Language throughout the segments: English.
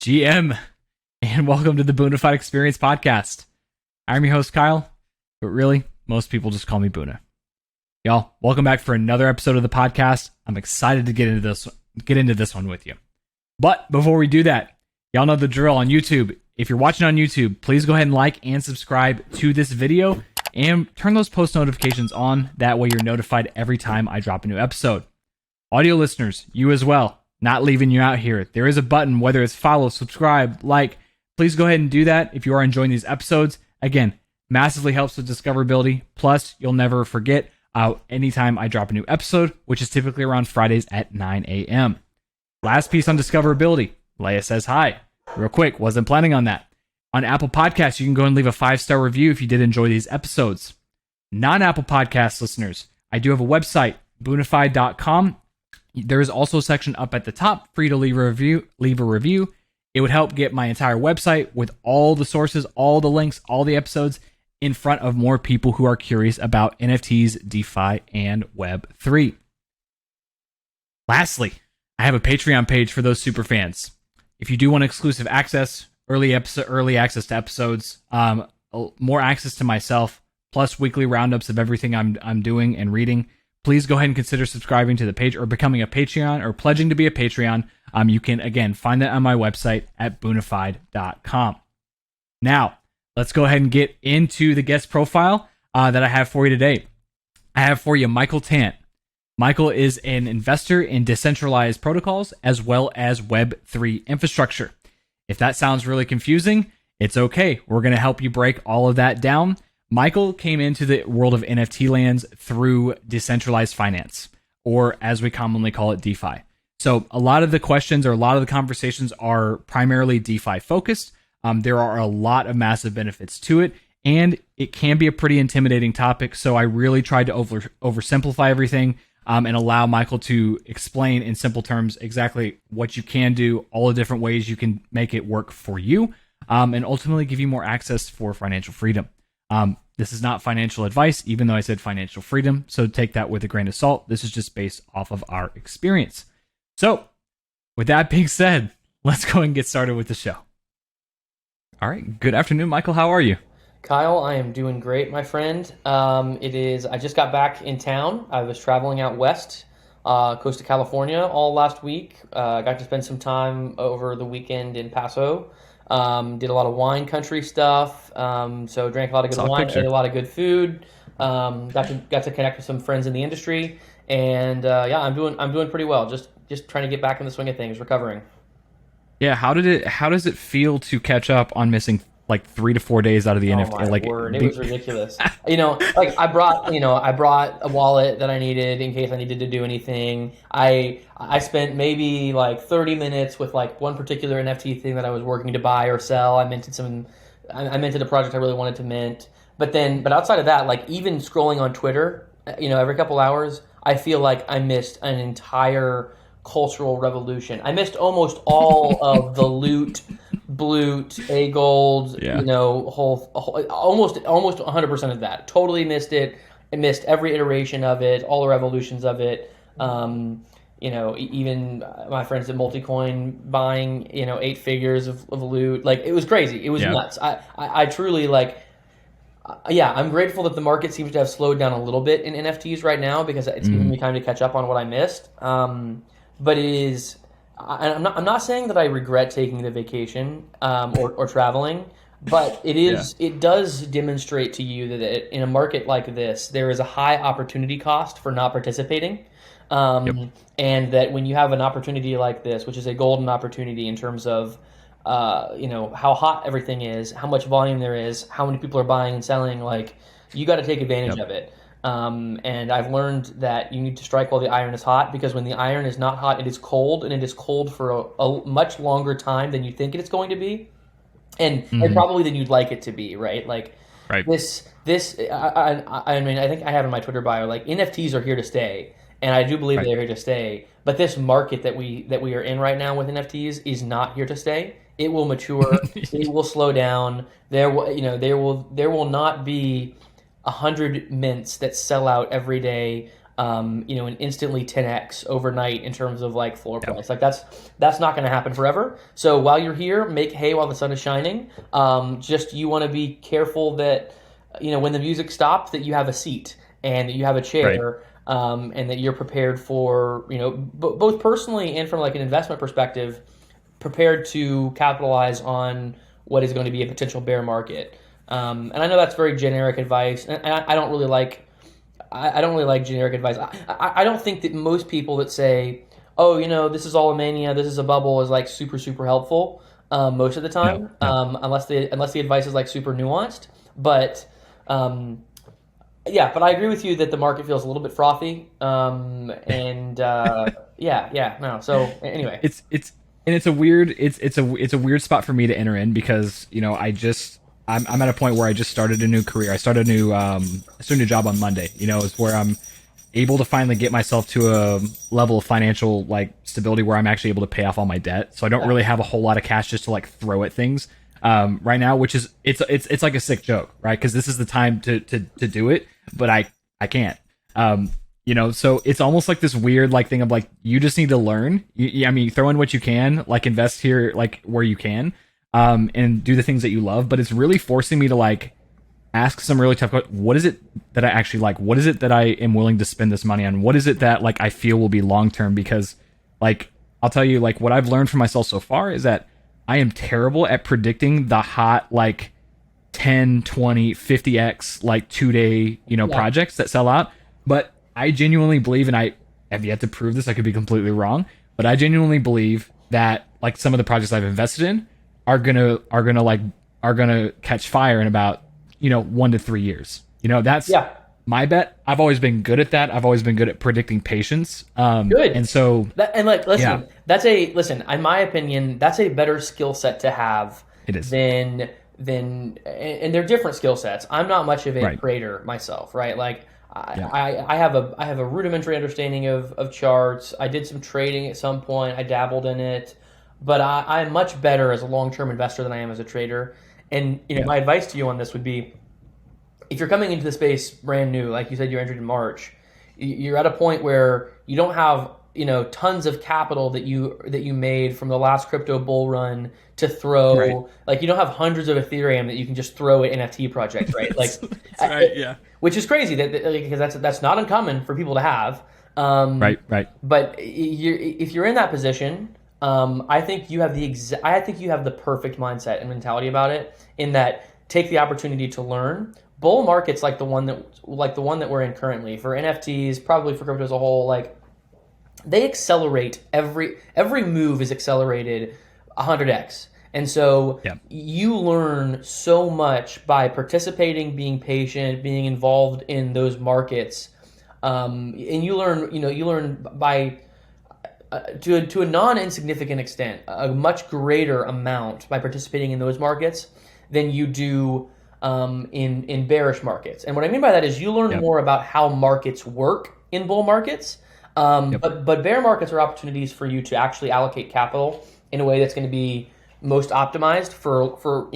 GM, and welcome to the Boonafide Experience podcast. I'm your host, Kyle, but really, most people just call me Boona. Y'all, welcome back for another episode of the podcast. I'm excited to get into this one with you. But before we do that, y'all know the drill on YouTube. If you're watching on YouTube, please go ahead and like and subscribe to this video and turn those post notifications on. That way you're notified every time I drop a new episode. Audio listeners, you as well. Not leaving you out here. There is a button, whether it's follow, subscribe, like. Please go ahead and do that if you are enjoying these episodes. Again, massively helps with discoverability. Plus, you'll never forget anytime I drop a new episode, which is typically around Fridays at 9 a.m. Last piece on discoverability. Leia says hi. Real quick, wasn't planning on that. On Apple Podcasts, you can go and leave a 5-star review if you did enjoy these episodes. Non-Apple Podcast listeners, I do have a website, boonafide.com. There is also a section up at the top for you to leave a review. It would help get my entire website with all the sources, all the links, all the episodes in front of more people who are curious about NFTs, DeFi, and Web3. Lastly, I have a Patreon page for those super fans. If you do want exclusive access, early access to episodes, more access to myself, plus weekly roundups of everything I'm doing and reading, please go ahead and consider subscribing to the page or becoming a Patreon or pledging to be a Patreon. You can, again, find that on my website at boonafide.com. Now, let's go ahead and get into the guest profile that I have for you today. I have for you Michael Tant. Michael is an investor in decentralized protocols as well as Web3 infrastructure. If that sounds really confusing, it's okay. We're going to help you break all of that down. Michael came into the world of NFT lands through decentralized finance, or as we commonly call it, DeFi. So a lot of the questions or a lot of the conversations are primarily DeFi focused. There are a lot of massive benefits to it, and it can be a pretty intimidating topic. So I really tried to oversimplify everything and allow Michael to explain in simple terms exactly what you can do, all the different ways you can make it work for you, and ultimately give you more access for financial freedom. This is not financial advice, even though I said financial freedom, so take that with a grain of salt. This is just based off of our experience. So, with that being said, let's go and get started with the show. All right, good afternoon, Michael. How are you? Kyle, I am doing great, my friend. I just got back in town. I was traveling out west, coast of California all last week. Got to spend some time over the weekend in Paso. Did a lot of wine country stuff. So drank a lot of good wine, ate a lot of good food. Got to connect with some friends in the industry, and I'm doing pretty well. Just trying to get back in the swing of things, recovering. Yeah, how does it feel to catch up on missing like 3 to 4 days out of the NFT? My word, it was ridiculous. I brought a wallet that I needed in case I needed to do anything. I spent maybe like 30 minutes with like one particular NFT thing that I was working to buy or sell. I minted a project I really wanted to mint. But outside of that, like even scrolling on Twitter, every couple hours, I feel like I missed an entire cultural revolution. I missed almost all of the loot, blute, A gold, whole almost 100% of that. Totally missed it. I missed every iteration of it, all the revolutions of it. Even my friends at Multicoin buying, 8 figures of loot. Like, it was crazy. It was nuts. I truly I'm grateful that the market seems to have slowed down a little bit in NFTs right now because it's giving me time to catch up on what I missed. But it is, I'm not saying that I regret taking the vacation or traveling, but it does demonstrate to you that in a market like this, there is a high opportunity cost for not participating. And that when you have an opportunity like this, which is a golden opportunity in terms of how hot everything is, how much volume there is, how many people are buying and selling, like, you got to take advantage of it. And I've learned that you need to strike while the iron is hot, because when the iron is not hot, it is cold, and it is cold for a much longer time than you think it's going to be, and probably than you'd like it to be, right? Like, right. I mean, I think I have in my Twitter bio, like, NFTs are here to stay, and I do believe they're here to stay. But this market that we are in right now with NFTs is not here to stay. It will mature. It will slow down. There will not be 100 mints that sell out every day. an instantly 10x overnight in terms of like floor price. Like that's not going to happen forever. So while you're here, make hay while the sun is shining. Just you want to be careful that when the music stops, that you have a seat and that you have a chair, and that you're prepared for both personally and from like an investment perspective, prepared to capitalize on what is going to be a potential bear market. And I know that's very generic advice, and I don't really like. I don't really like generic advice. I don't think that most people that say, "Oh, this is all a mania, this is a bubble," is like super super helpful most of the time, No. unless the advice is like super nuanced. But but I agree with you that the market feels a little bit frothy. No. So anyway, it's a weird spot for me to enter in because I'm at a point where I just started a new career. I started a new job on Monday. Is where I'm able to finally get myself to a level of financial like stability where I'm actually able to pay off all my debt. So I don't really have a whole lot of cash just to like throw at things right now, which is it's like a sick joke, right? Because this is the time to do it, but I can't. So it's almost like this weird like thing of like you just need to learn. Throw in what you can, like invest here like where you can. And do the things that you love, but it's really forcing me to like ask some really tough questions. What is it that I actually like? What is it that I am willing to spend this money on? What is it that like I feel will be long term? Because like I'll tell you, like what I've learned from myself so far is that I am terrible at predicting the hot like 10, 20, 50x like 2-day projects that sell out. But I genuinely believe, and I have yet to prove this, I could be completely wrong, but I genuinely believe that like some of the projects I've invested in are gonna catch fire in about 1 to 3 years. That's my bet. I've always been good at that. I've always been good at predicting patience. Good. And so listen, in my opinion, that's a better skill set to have. It is. And they're different skill sets. I'm not much of a trader myself, right? Like I have a rudimentary understanding of charts. I did some trading at some point. I dabbled in it. But I'm much better as a long-term investor than I am as a trader. And my advice to you on this would be, if you're coming into the space brand new, like you said, you entered in March, you're at a point where you don't have tons of capital that you made from the last crypto bull run to throw. Right. Like you don't have hundreds of Ethereum that you can just throw at NFT projects, right? Like that's right, yeah. Which is crazy because that's not uncommon for people to have. Right. But if you're in that position. I think you have the perfect mindset and mentality about it. In that, take the opportunity to learn. Bull markets like the one that we're in currently for NFTs, probably for crypto as a whole, like they accelerate every move is accelerated 100x, and so you learn so much by participating, being patient, being involved in those markets, and you learn by. To a non-insignificant extent, a much greater amount by participating in those markets than you do in bearish markets. And what I mean by that is you learn more about how markets work in bull markets, but bear markets are opportunities for you to actually allocate capital in a way that's going to be most optimized for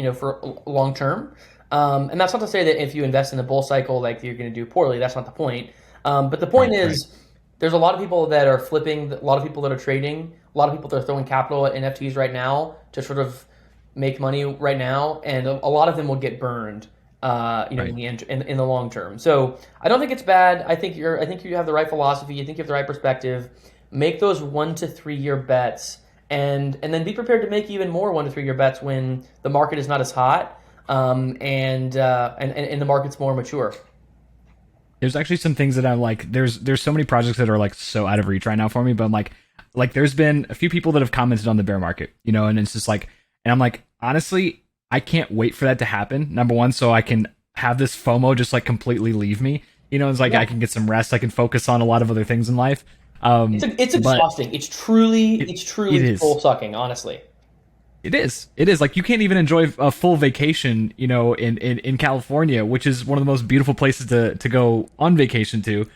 long term. And that's not to say that if you invest in the bull cycle, like you're going to do poorly. That's not the point. But the point is. Right. There's a lot of people that are flipping, a lot of people that are trading, a lot of people that are throwing capital at NFTs right now to sort of make money right now, and a lot of them will get burned, in the long term. So I don't think it's bad. I think you have the right philosophy. I think you have the right perspective. Make those 1 to 3 year bets, and then be prepared to make even more 1 to 3 year bets when the market is not as hot, and the market's more mature. There's actually some things that I'm like, there's so many projects that are like so out of reach right now for me, but I'm like there's been a few people that have commented on the bear market, and it's just like, and I'm like, honestly, I can't wait for that to happen. Number one, so I can have this FOMO just like completely leave me, it's like I can get some rest. I can focus on a lot of other things in life. It's exhausting. It's truly soul sucking, honestly. It is. Like you can't even enjoy a full vacation, in California, which is one of the most beautiful places to go on vacation to,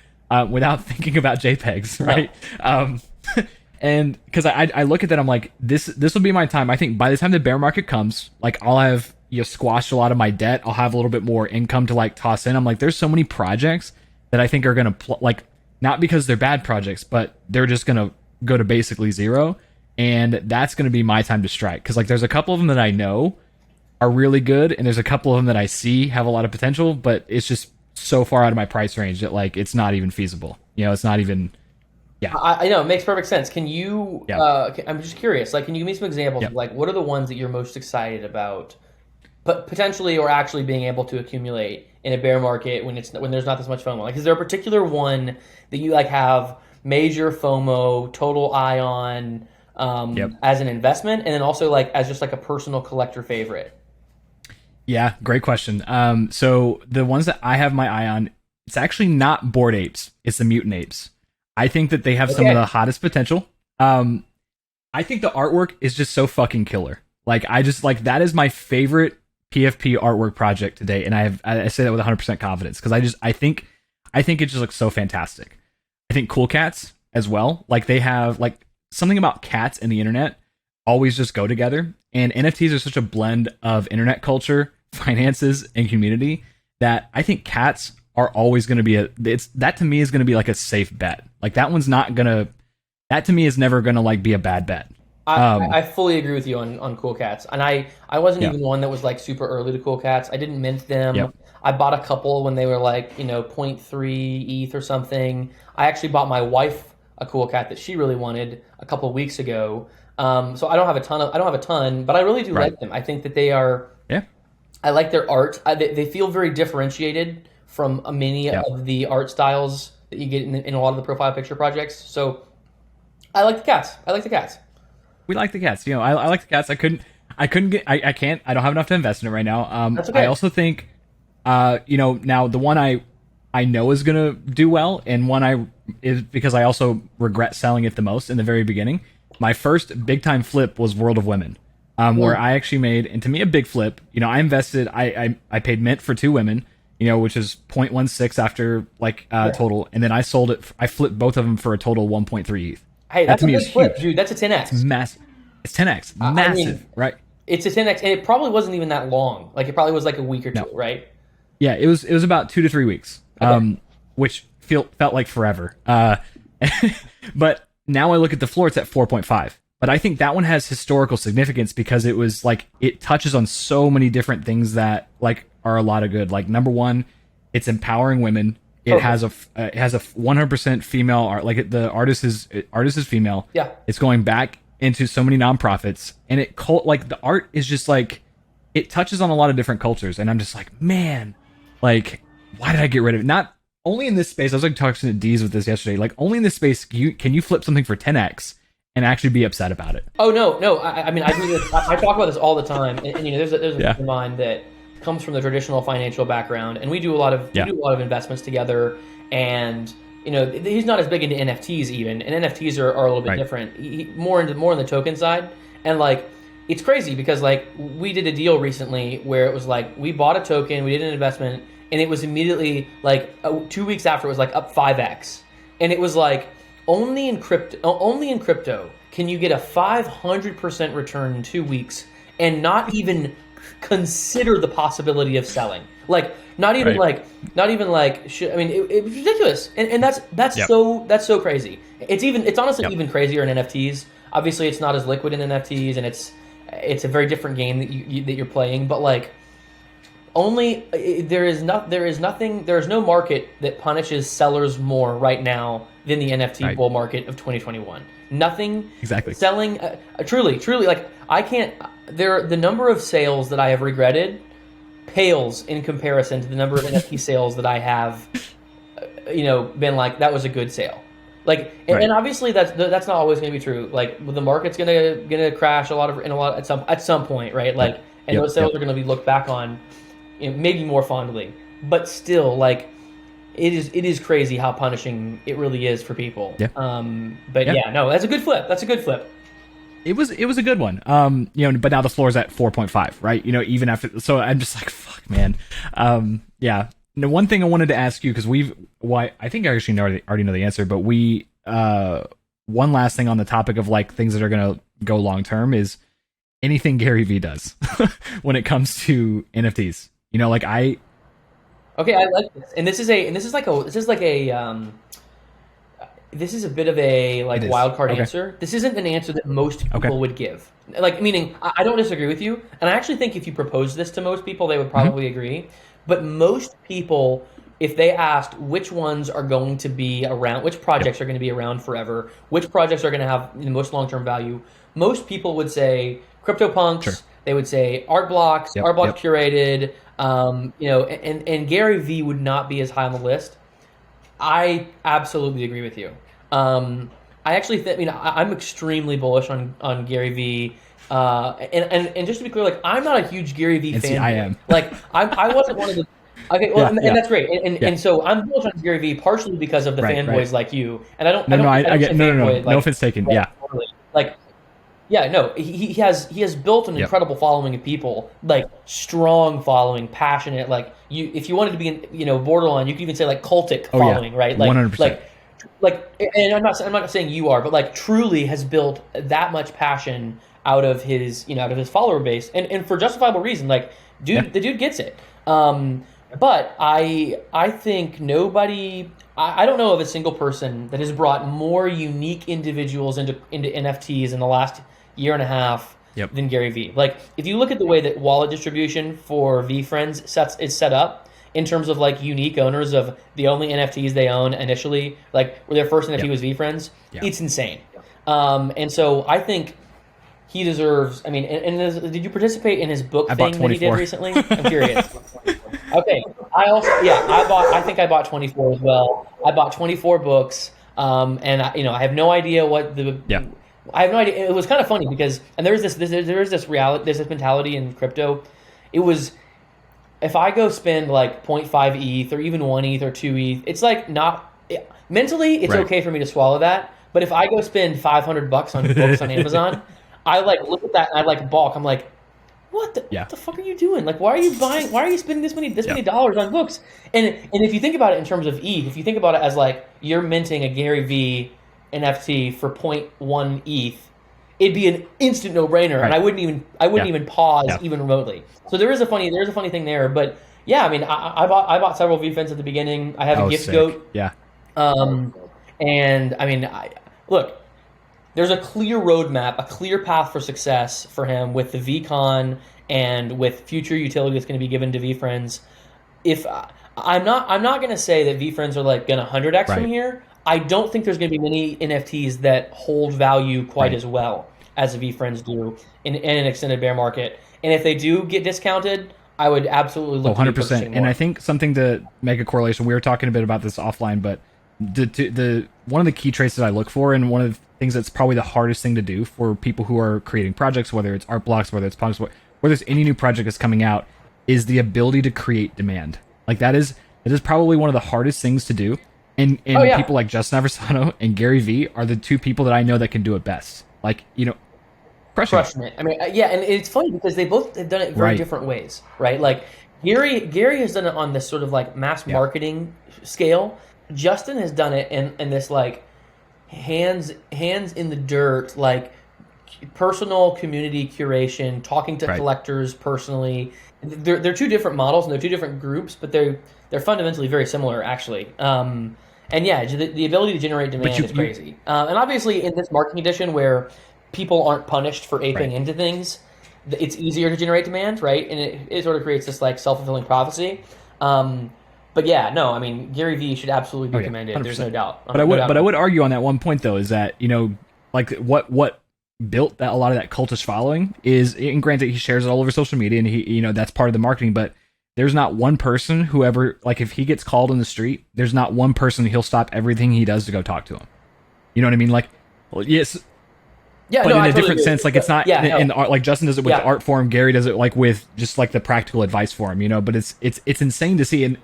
without thinking about JPEGs, right? No. And because I look at that, I'm like, this will be my time. I think by the time the bear market comes, like I'll have squashed a lot of my debt. I'll have a little bit more income to like toss in. I'm like, there's so many projects that I think are gonna not because they're bad projects, but they're just gonna go to basically zero, and that's gonna be my time to strike. Because like there's a couple of them that I know are really good, and there's a couple of them that I see have a lot of potential, but it's just so far out of my price range that like it's not even feasible. It's not even. Yeah, I know, it makes perfect sense. Can you? Yeah. I'm just curious. Like, can you give me some examples Yeah. of like what are the ones that you're most excited about, but potentially or actually being able to accumulate in a bear market when there's not this much FOMO? Like, is there a particular one that you like have major FOMO, total eye on as an investment, and then also like as just like a personal collector favorite? Yeah, great question. So the ones that I have my eye on, it's actually not Bored Apes. It's the Mutant Apes. I think that they have some of the hottest potential. I think the artwork is just so fucking killer. Like I just like that is my favorite PFP artwork project today, and I say that with 100% confidence because I think it just looks so fantastic. I think Cool Cats as well. Like they have like something about cats and the internet always just go together, and NFTs are such a blend of internet culture, finances, and community that I think cats are always going to be that to me is going to be like a safe bet. Like that to me is never going to like be a bad bet. I fully agree with you on Cool Cats, and I wasn't even one that was like super early to Cool Cats. I didn't mint them. Yep. I bought a couple when they were like 0.3 ETH or something. I actually bought my wife a Cool Cat that she really wanted a couple weeks ago. So I don't have a ton, but I really do like them. I think that they are. Yeah. I like their art. They feel very differentiated from many of the art styles that you get in a lot of the profile picture projects. So I like the cats. We like the cats. I like the cats. I don't have enough to invest in it right now. That's okay. I also think, now the one I know is gonna do well, and one is because I also regret selling it the most in the very beginning. My first big time flip was World of Women, where I actually made, and to me, a big flip. I invested. I paid mint for 2 women, which is 0.16 after total, and then I sold it. I flipped both of them for a total 1.3 ETH. Hey, that's a big flip, dude. That's a 10x. It's massive. It's 10x. Massive, right? It's a 10x, and it probably wasn't even that long. Like, it probably was like a week or two, right? Yeah, it was about 2 to 3 weeks, which felt like forever. But now I look at the floor; it's at 4.5. But I think that one has historical significance because it was like it touches on so many different things that like are a lot of good. Like number one, it's empowering women. It has a 100% female art. Like the artist is female. Yeah. It's going back into so many nonprofits, and the art is just like it touches on a lot of different cultures, and I'm just like, man, like why did I get rid of it? Not only in this space. I was like talking to D's with this yesterday. Like only in this space can you flip something for 10x and actually be upset about it. Oh no. I mean, I do this. I talk about this all the time, and there's a friend of mine that comes from the traditional financial background, and we do a lot of investments together. And he's not as big into NFTs even, and NFTs are a little bit different. More in the token side, and like it's crazy because like we did a deal recently where it was like we bought a token, we did an investment, and it was immediately like 2 weeks after it was like up 5x, and it was like only in crypto can you get a 500% return in 2 weeks and not even consider the possibility of selling. Like not even like I mean it was ridiculous, and that's so crazy. It's honestly even crazier in NFTs. Obviously it's not as liquid in NFTs, and it's a very different game that you're playing, but like there is no market that punishes sellers more right now than the NFT bull market of 2021. Nothing exactly selling truly like I can't. The number of sales that I have regretted pales in comparison to the number of NFT sales that I have, been like that was a good sale. Like, and obviously that's not always going to be true. Like the market's gonna crash at some point, right? Like, and those sales are going to be looked back on, maybe more fondly, but still, like it is crazy how punishing it really is for people. Yeah. No, that's a good flip. It was a good one. But now the floor is at 4.5, right? Even after, so I'm just like, fuck, man. The one thing I wanted to ask you, because I think I actually already know the answer, but one last thing on the topic of like things that are gonna go long term is anything Gary Vee does when it comes to NFTs. Okay, I like this, and this is like a this is a bit of a like wild card answer. This isn't an answer that most people would give. Like, meaning, I don't disagree with you, and I actually think if you propose this to most people, they would probably agree. But most people, if they asked which ones are going to be around, which projects are going to be around forever, which projects are going to have the most long-term value, most people would say CryptoPunks. Sure. They would say Art Blocks, Art Blocks Curated. You know, and Gary V would not be as high on the list. I absolutely agree with you. I actually think, I'm extremely bullish on Gary V. And just to be clear, like, I'm not a huge Gary V fan. See, I am. Like, I wasn't one of the. Okay, well, and that's great. And so I'm bullish on Gary V partially because of the fanboys like you. And I don't. I get no offense taken. Yeah. Totally. Like. Yeah, no, he has built an incredible following of people, like strong following, passionate. Like if you wanted to be, borderline, you could even say like cultic following, right? Like 100%. Like, and I'm not saying you are, but like truly has built that much passion out of his follower base, and for justifiable reason. Like, the dude gets it. But I think nobody. I don't know of a single person that has brought more unique individuals into NFTs in the last year and a half than Gary V. Like, if you look at the way that wallet distribution for VFriends is set up in terms of like unique owners of the only NFTs they own initially, like where their first NFT was VFriends, it's insane. And so I think he deserves. I mean, did you participate in his book thing that he did recently? I'm curious. Okay, I think I bought 24 as well. I bought 24 books, and I have no idea what the. I have no idea. It was kind of funny because, and there is this mentality in crypto. It was, if I go spend like 0.5 ETH or even 1 ETH or 2 ETH, it's like mentally it's okay for me to swallow that. But if I go spend $500 on books on Amazon, I like look at that and I like balk. I'm like, what the fuck are you doing? Like, why are you spending this many dollars on books? And if you think about it in terms of ETH, if you think about it as like you're minting a Gary V NFT for 0.1 ETH, it'd be an instant no-brainer, and I wouldn't even pause even remotely. So there's a funny thing there, but yeah, I mean, I bought several VFriends at the beginning. I have a gift goat. Yeah. And I mean, look, there's a clear roadmap, a clear path for success for him with the VCon and with future utility that's going to be given to VFriends. If I'm not going to say that VFriends are like going to 100x from here. I don't think there's going to be many NFTs that hold value quite as well as the VFriends do in an extended bear market. And if they do get discounted, I would absolutely look 100%. And I think something to make a correlation, we were talking a bit about this offline, but the one of the key traits that I look for, and one of the things that's probably the hardest thing to do for people who are creating projects, whether it's art blocks, whether it's punks, whether there's any new project that's coming out, is the ability to create demand. Like that is probably one of the hardest things to do. And people like Justin Aversano and Gary V are the two people that I know that can do it best. Like, crushing it. I mean, and it's funny because they both have done it very different ways, right? Like Gary has done it on this sort of like mass marketing scale. Justin has done it in this like hands in the dirt, like personal community curation, talking to collectors personally. They're two different models and they're two different groups, but they're fundamentally very similar, actually. And yeah, the ability to generate demand is crazy. And obviously, in this marketing edition where people aren't punished for aping into things, it's easier to generate demand, right? And it sort of creates this like self-fulfilling prophecy. But yeah, no, I mean, Gary V should absolutely be commended. 100%. There's no doubt. But I would argue on that one point though, is that like what built that a lot of that cultish following is, and granted, he shares it all over social media, and he that's part of the marketing, but there's not one person who ever, like, if he gets called in the street, there's not one person he'll stop everything he does to go talk to him. You know what I mean? Like, well, yes. Yeah, but no, in a different sense, like it's not in the art, like Justin does it with the art form, Gary does it like with just like the practical advice form, but it's insane to see. And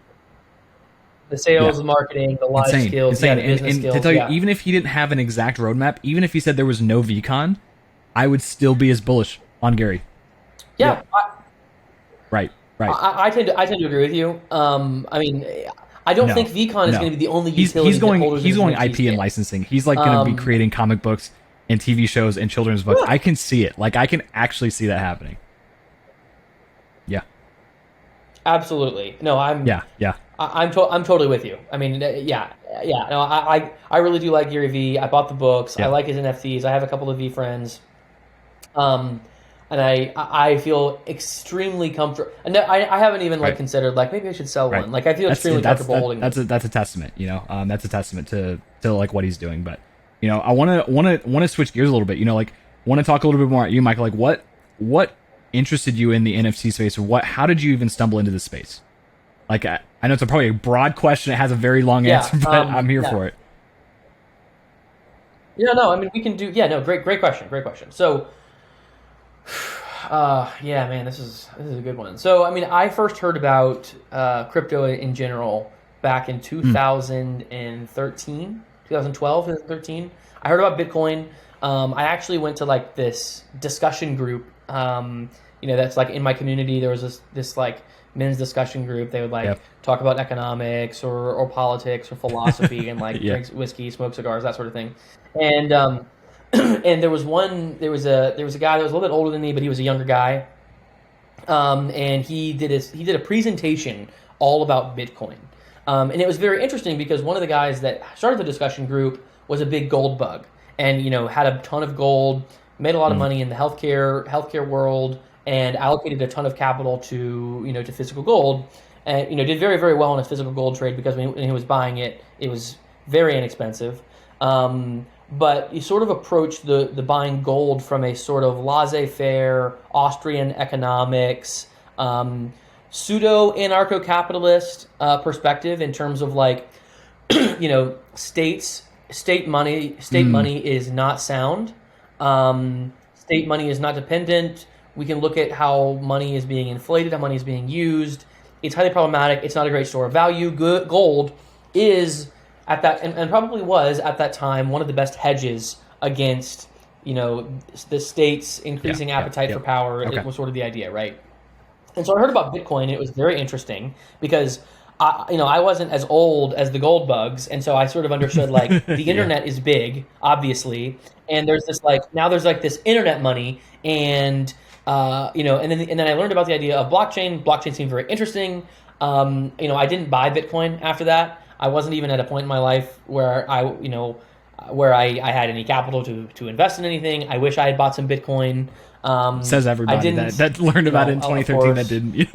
the sales, the marketing, the life skills, the business skills. To tell you, even if he didn't have an exact roadmap, even if he said there was no VCon, I would still be as bullish on Gary. Yeah. Right. I tend to agree with you. I mean, I don't think VCon is going to be the only utility. He's going IP and licensing. He's like going to be creating comic books and TV shows and children's books. I can see it. Like I can actually see that happening. Yeah. Absolutely. No, I'm. Yeah. I'm totally with you. I mean, yeah. No, I really do like Gary V. I bought the books. I Yeah. like his NFTs. I have a couple of V friends. Um, and I feel extremely comfortable. And I haven't even like Right. considered like maybe I should sell Right. one. Like I feel extremely comfortable holding them. That's a testament. That's a testament to like what he's doing. But I want to switch gears a little bit. Like want to talk a little bit more at you, Michael. Like what interested you in the NFT space, or how did you even stumble into this space? Like I know it's probably a broad question. It has a very long answer, but I'm here for it. Yeah, no, I mean we can do. Yeah, no, great question, great question. So, yeah, man, this is a good one. So, I mean, I first heard about crypto in general back in 2013, 2012, 2013. I heard about Bitcoin. I actually went to like this discussion group. That's like in my community. There was this like men's discussion group. They would like talk about economics or politics or philosophy and like drink whiskey, smoke cigars, that sort of thing. And and there was a guy that was a little bit older than me, but he was a younger guy. And he did a presentation all about Bitcoin. And it was very interesting because one of the guys that started the discussion group was a big gold bug, and had a ton of gold, made a lot of money in the healthcare world, and allocated a ton of capital to to physical gold, and did very, very well in a physical gold trade because when he was buying it, it was very inexpensive. But he sort of approached the buying gold from a sort of laissez-faire Austrian economics, pseudo anarcho-capitalist perspective in terms of like state money is not sound. State money is not dependent. We can look at how money is being inflated, how money is being used. It's highly problematic. It's not a great store of value. Gold is at that, and probably was at that time, one of the best hedges against the state's increasing appetite for power. Okay. It was sort of the idea, right? And so I heard about Bitcoin, and it was very interesting because I wasn't as old as the gold bugs, and so I sort of understood like the internet is big, obviously, and there's this this internet money, and and then I learned about the idea of blockchain. Blockchain seemed very interesting. I didn't buy Bitcoin after that. I wasn't even at a point in my life where I had any capital to invest in anything. I wish I had bought some Bitcoin. Says everybody that learned about it in 2013 that didn't.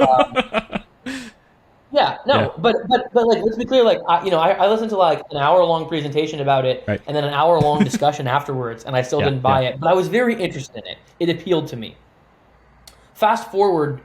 But like let's be clear. Like I listened to like an hour-long presentation about it, and then an hour-long discussion afterwards, and I still didn't buy it. But I was very interested in it. It appealed to me. Fast forward.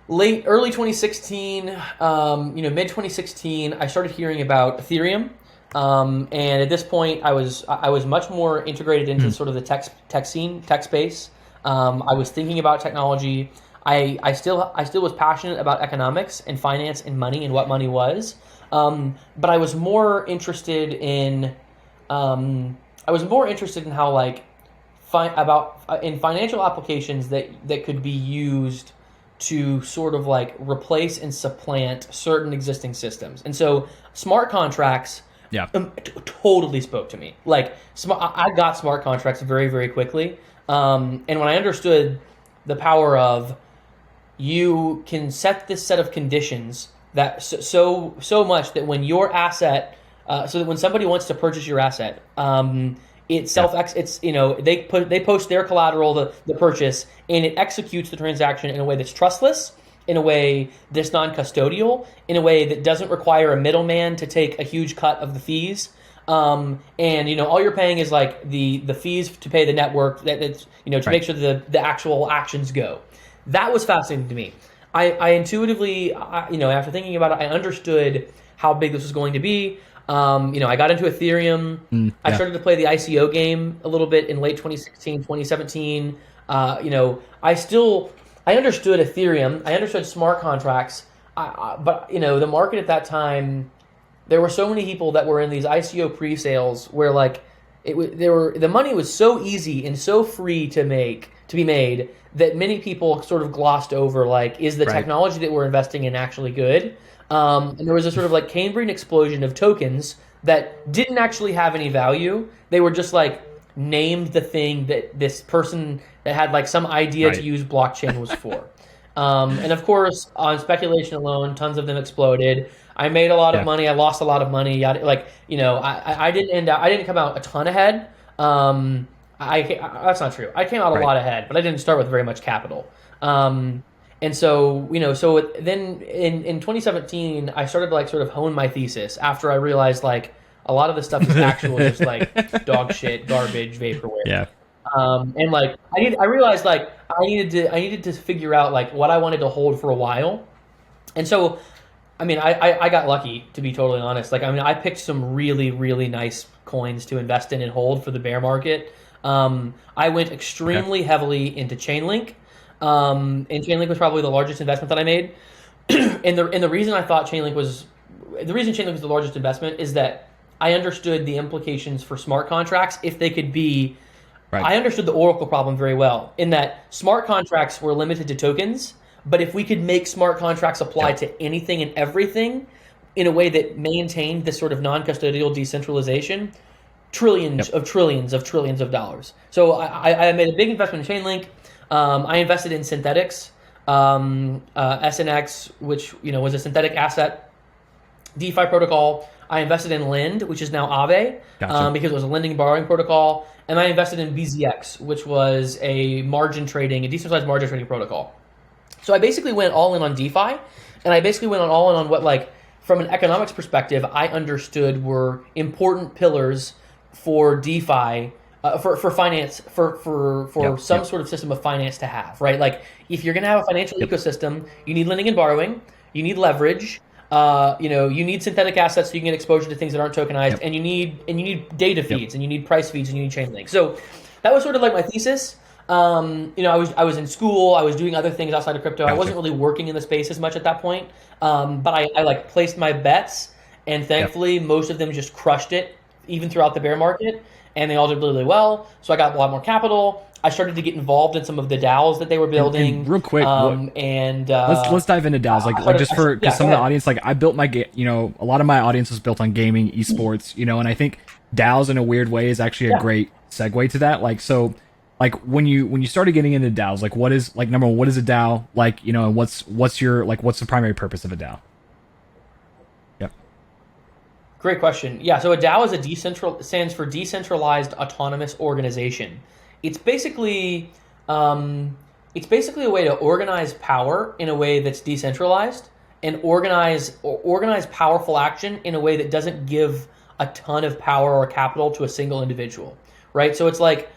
Early 2016, mid 2016, I started hearing about Ethereum, and at this point, I was much more integrated into sort of the tech space. I was thinking about technology. I still was passionate about economics and finance and money and what money was, but I was more interested in how like in financial applications that could be used to sort of like replace and supplant certain existing systems. And so smart contracts totally spoke to me. Like I got smart contracts very, very quickly. And when I understood the power of you can set this set of conditions that so much that when your asset, so that when somebody wants to purchase your asset, they post their collateral, the purchase, and it executes the transaction in a way that's trustless, in a way that's non-custodial, in a way that doesn't require a middleman to take a huge cut of the fees. And all you're paying is like the fees to pay the network that's to make sure the actual actions go. That was fascinating to me. I intuitively, after thinking about it, I understood how big this was going to be. I got into Ethereum. I started to play the ICO game a little bit in late 2016, 2017. I understood Ethereum. I understood smart contracts. But the market at that time, there were so many people that were in these ICO pre-sales where like the money was so easy and so free to be made that many people sort of glossed over like, is the technology that we're investing in actually good? And there was a sort of like Cambrian explosion of tokens that didn't actually have any value. They were just like named the thing that this person that had like some idea to use blockchain was for. And of course, on speculation alone, tons of them exploded. I made a lot of Yeah. money. I lost a lot of money. Like, I didn't come out a ton ahead. That's not true. I came out a Right. lot ahead, but I didn't start with very much capital. And so, then in 2017, I started to like sort of hone my thesis after I realized like a lot of the stuff is actual just like dog shit, garbage, vaporware. Yeah. And like I realized like I needed to figure out like what I wanted to hold for a while. And so, I mean, I got lucky, to be totally honest. Like, I mean, I picked some really, really nice coins to invest in and hold for the bear market. I went extremely heavily into Chainlink. And Chainlink was probably the largest investment that I made. And the reason I thought Chainlink was the largest investment is that I understood the implications for smart contracts if they could be. Right. I understood the Oracle problem very well in that smart contracts were limited to tokens, but if we could make smart contracts apply to anything and everything in a way that maintained this sort of non-custodial decentralization, trillions of dollars. So I made a big investment in Chainlink. I invested in Synthetics, SNX, which was a synthetic asset DeFi protocol. I invested in Lind, which is now Aave, because it was a lending and borrowing protocol. And I invested in BZX, which was a decentralized margin trading protocol. So I basically went all in on DeFi, and I basically went all in on what, like, from an economics perspective, I understood were important pillars for DeFi, for finance, for some sort of system of finance to have, right? Like, if you're going to have a financial ecosystem, you need lending and borrowing, you need leverage, you need synthetic assets so you can get exposure to things that aren't tokenized, and you need data feeds, and you need price feeds, and you need Chainlink. So that was sort of like my thesis. I was in school, I was doing other things outside of crypto. I wasn't really working in the space as much at that point. But I like placed my bets, and thankfully most of them just crushed it, even throughout the bear market, and they all did really, really well. So I got a lot more capital. I started to get involved in some of the DAOs that they were building. And real quick, let's dive into DAOs. Because some of the audience, like I built my, a lot of my audience was built on gaming, esports, and I think DAOs in a weird way is actually a great segue to that. Like, so, like when you started getting into DAOs, like what is, like, number one, what is a DAO? Like, and what's the primary purpose of a DAO? Yep. Great question. Yeah, so a DAO is stands for Decentralized Autonomous Organization. It's basically a way to organize power in a way that's decentralized and organize powerful action in a way that doesn't give a ton of power or capital to a single individual, right? So it's like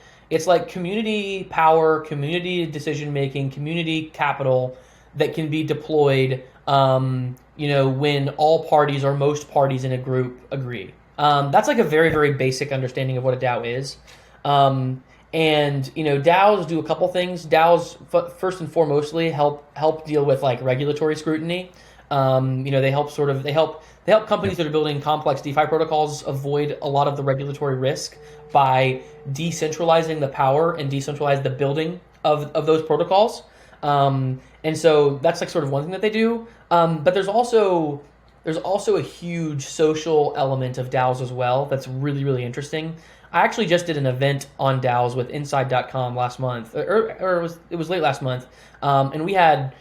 community power, community decision making, community capital that can be deployed, when all parties or most parties in a group agree. That's like a very, very basic understanding of what a DAO is. And DAOs do a couple things. DAOs first and foremostly help deal with like regulatory scrutiny. They help companies that are building complex DeFi protocols avoid a lot of the regulatory risk by decentralizing the power and decentralize the building of those protocols. And so that's like sort of one thing that they do. But there's also a huge social element of DAOs as well that's really, really interesting. I actually just did an event on DAOs with Inside.com last month, or it was late last month, and we had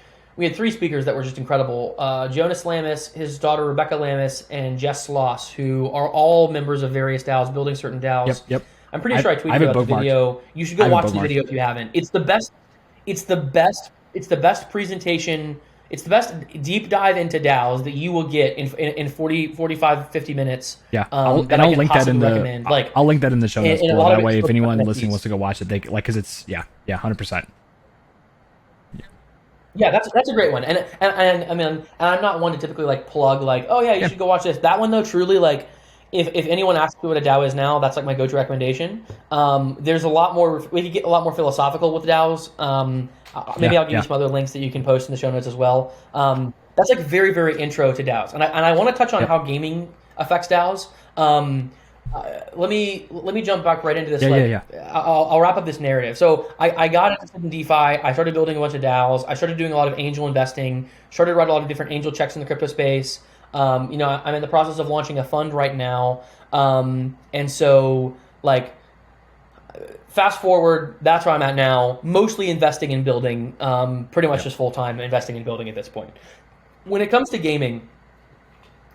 three speakers that were just incredible. Jonas Lamis, his daughter Rebecca Lamis, and Jess Sloss, who are all members of various DAOs, building certain DAOs. Yep. I'm pretty sure I tweeted about the video. You should go watch the video if you haven't. It's the best. It's the best presentation. It's the best deep dive into DAOs that you will get in 40, 45, 50, minutes. Yeah, I'll link that in the I'll link that in the show notes. That way, if anyone listening wants to go watch it, they because it's 100%. Yeah, that's a great one, and I mean, I'm not one to typically like plug like, oh yeah, you should go watch this. That one though, truly, like, if anyone asks me what a DAO is now, that's like my go-to recommendation. There's a lot more. We could get a lot more philosophical with DAOs. Maybe I'll give you some other links that you can post in the show notes as well. That's like very, very intro to DAOs, and I want to touch on how gaming affects DAOs. Let me jump back right into this. I'll wrap up this narrative. So I got interested in DeFi. I started building a bunch of DAOs. I started doing a lot of angel investing. Started writing a lot of different angel checks in the crypto space. I'm in the process of launching a fund right now. And so like, fast forward, that's where I'm at now. Mostly investing in building. Pretty much just full time investing in building at this point. When it comes to gaming,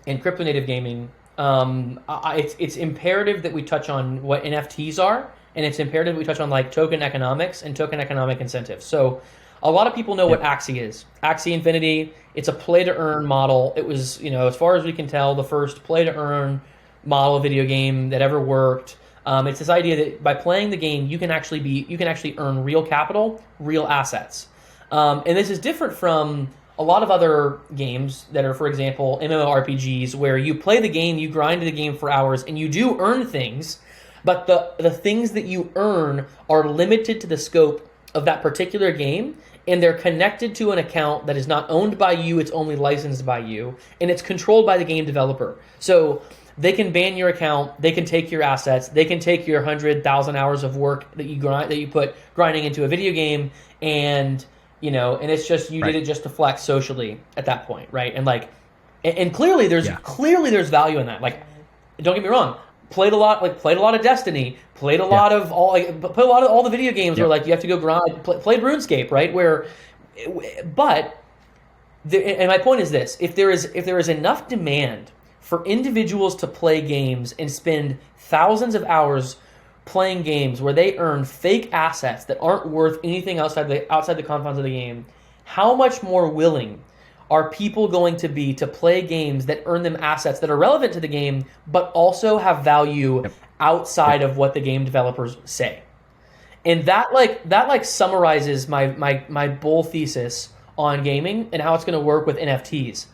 in crypto native gaming, it's imperative that we touch on what NFTs are, and it's imperative we touch on like token economics and token economic incentives. So a lot of people know what Axie is. Axie Infinity, it's a play to earn model. It was, as far as we can tell, the first play to earn model video game that ever worked. It's this idea that by playing the game, you can actually earn real capital, real assets. And this is different from a lot of other games that are, for example, MMORPGs, where you play the game, you grind the game for hours, and you do earn things, but the things that you earn are limited to the scope of that particular game, and they're connected to an account that is not owned by you, it's only licensed by you, and it's controlled by the game developer. So they can ban your account, they can take your assets, they can take your 100,000 hours of work that you put grinding into a video game, and and it's just did it just to flex socially at that point, right? And and clearly there's value in that. Like, don't get me wrong, played a lot of Destiny, played a lot of all the video games where like you have to go grind. Played RuneScape, right? And my point is this: if there is enough demand for individuals to play games and spend thousands of hours playing games where they earn fake assets that aren't worth anything outside the confines of the game, how much more willing are people going to be to play games that earn them assets that are relevant to the game but also have value outside of what the game developers say? And that summarizes my bull thesis on gaming and how it's going to work with NFTs.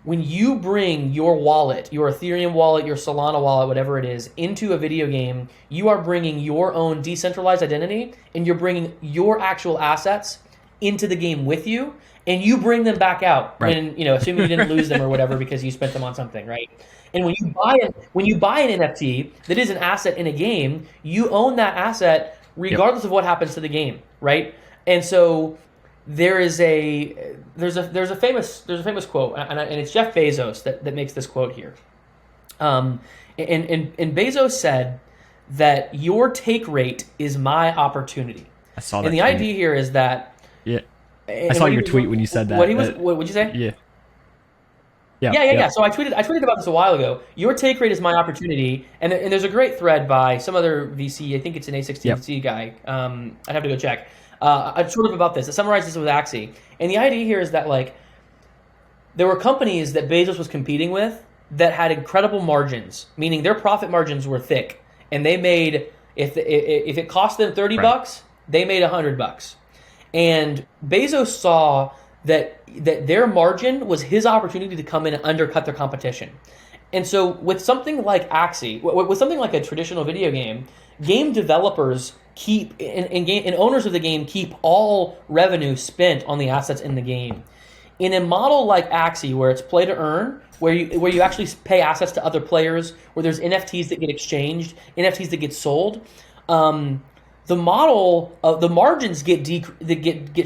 When you bring your wallet, your Ethereum wallet, your Solana wallet, whatever it is, into a video game, you are bringing your own decentralized identity, and you're bringing your actual assets into the game with you, and you bring them back out when, assuming you didn't lose them or whatever because you spent them on something, right? And when you buy an NFT that is an asset in a game, you own that asset regardless of what happens to the game, right? And so there's a famous quote, and it's Jeff Bezos that makes this quote here. And Bezos said that your take rate is my opportunity. I saw that. And the idea here is that I saw your tweet when you said that. What would you say? Yeah. So I tweeted about this a while ago. Your take rate is my opportunity, and there's a great thread by some other VC. I think it's an A16VC guy. I'd have to go check. Sort of about this. I summarized this with Axie. And the idea here is that there were companies that Bezos was competing with that had incredible margins, meaning their profit margins were thick, and they made if it cost them $30, they made $100. And Bezos saw that their margin was his opportunity to come in and undercut their competition. And so with something like Axie, with something like a traditional video game developers keep and owners of the game keep all revenue spent on the assets in the game. In a model like Axie, where it's play to earn, where you actually pay assets to other players, where there's NFTs that get exchanged, NFTs that get sold, the model of the margins get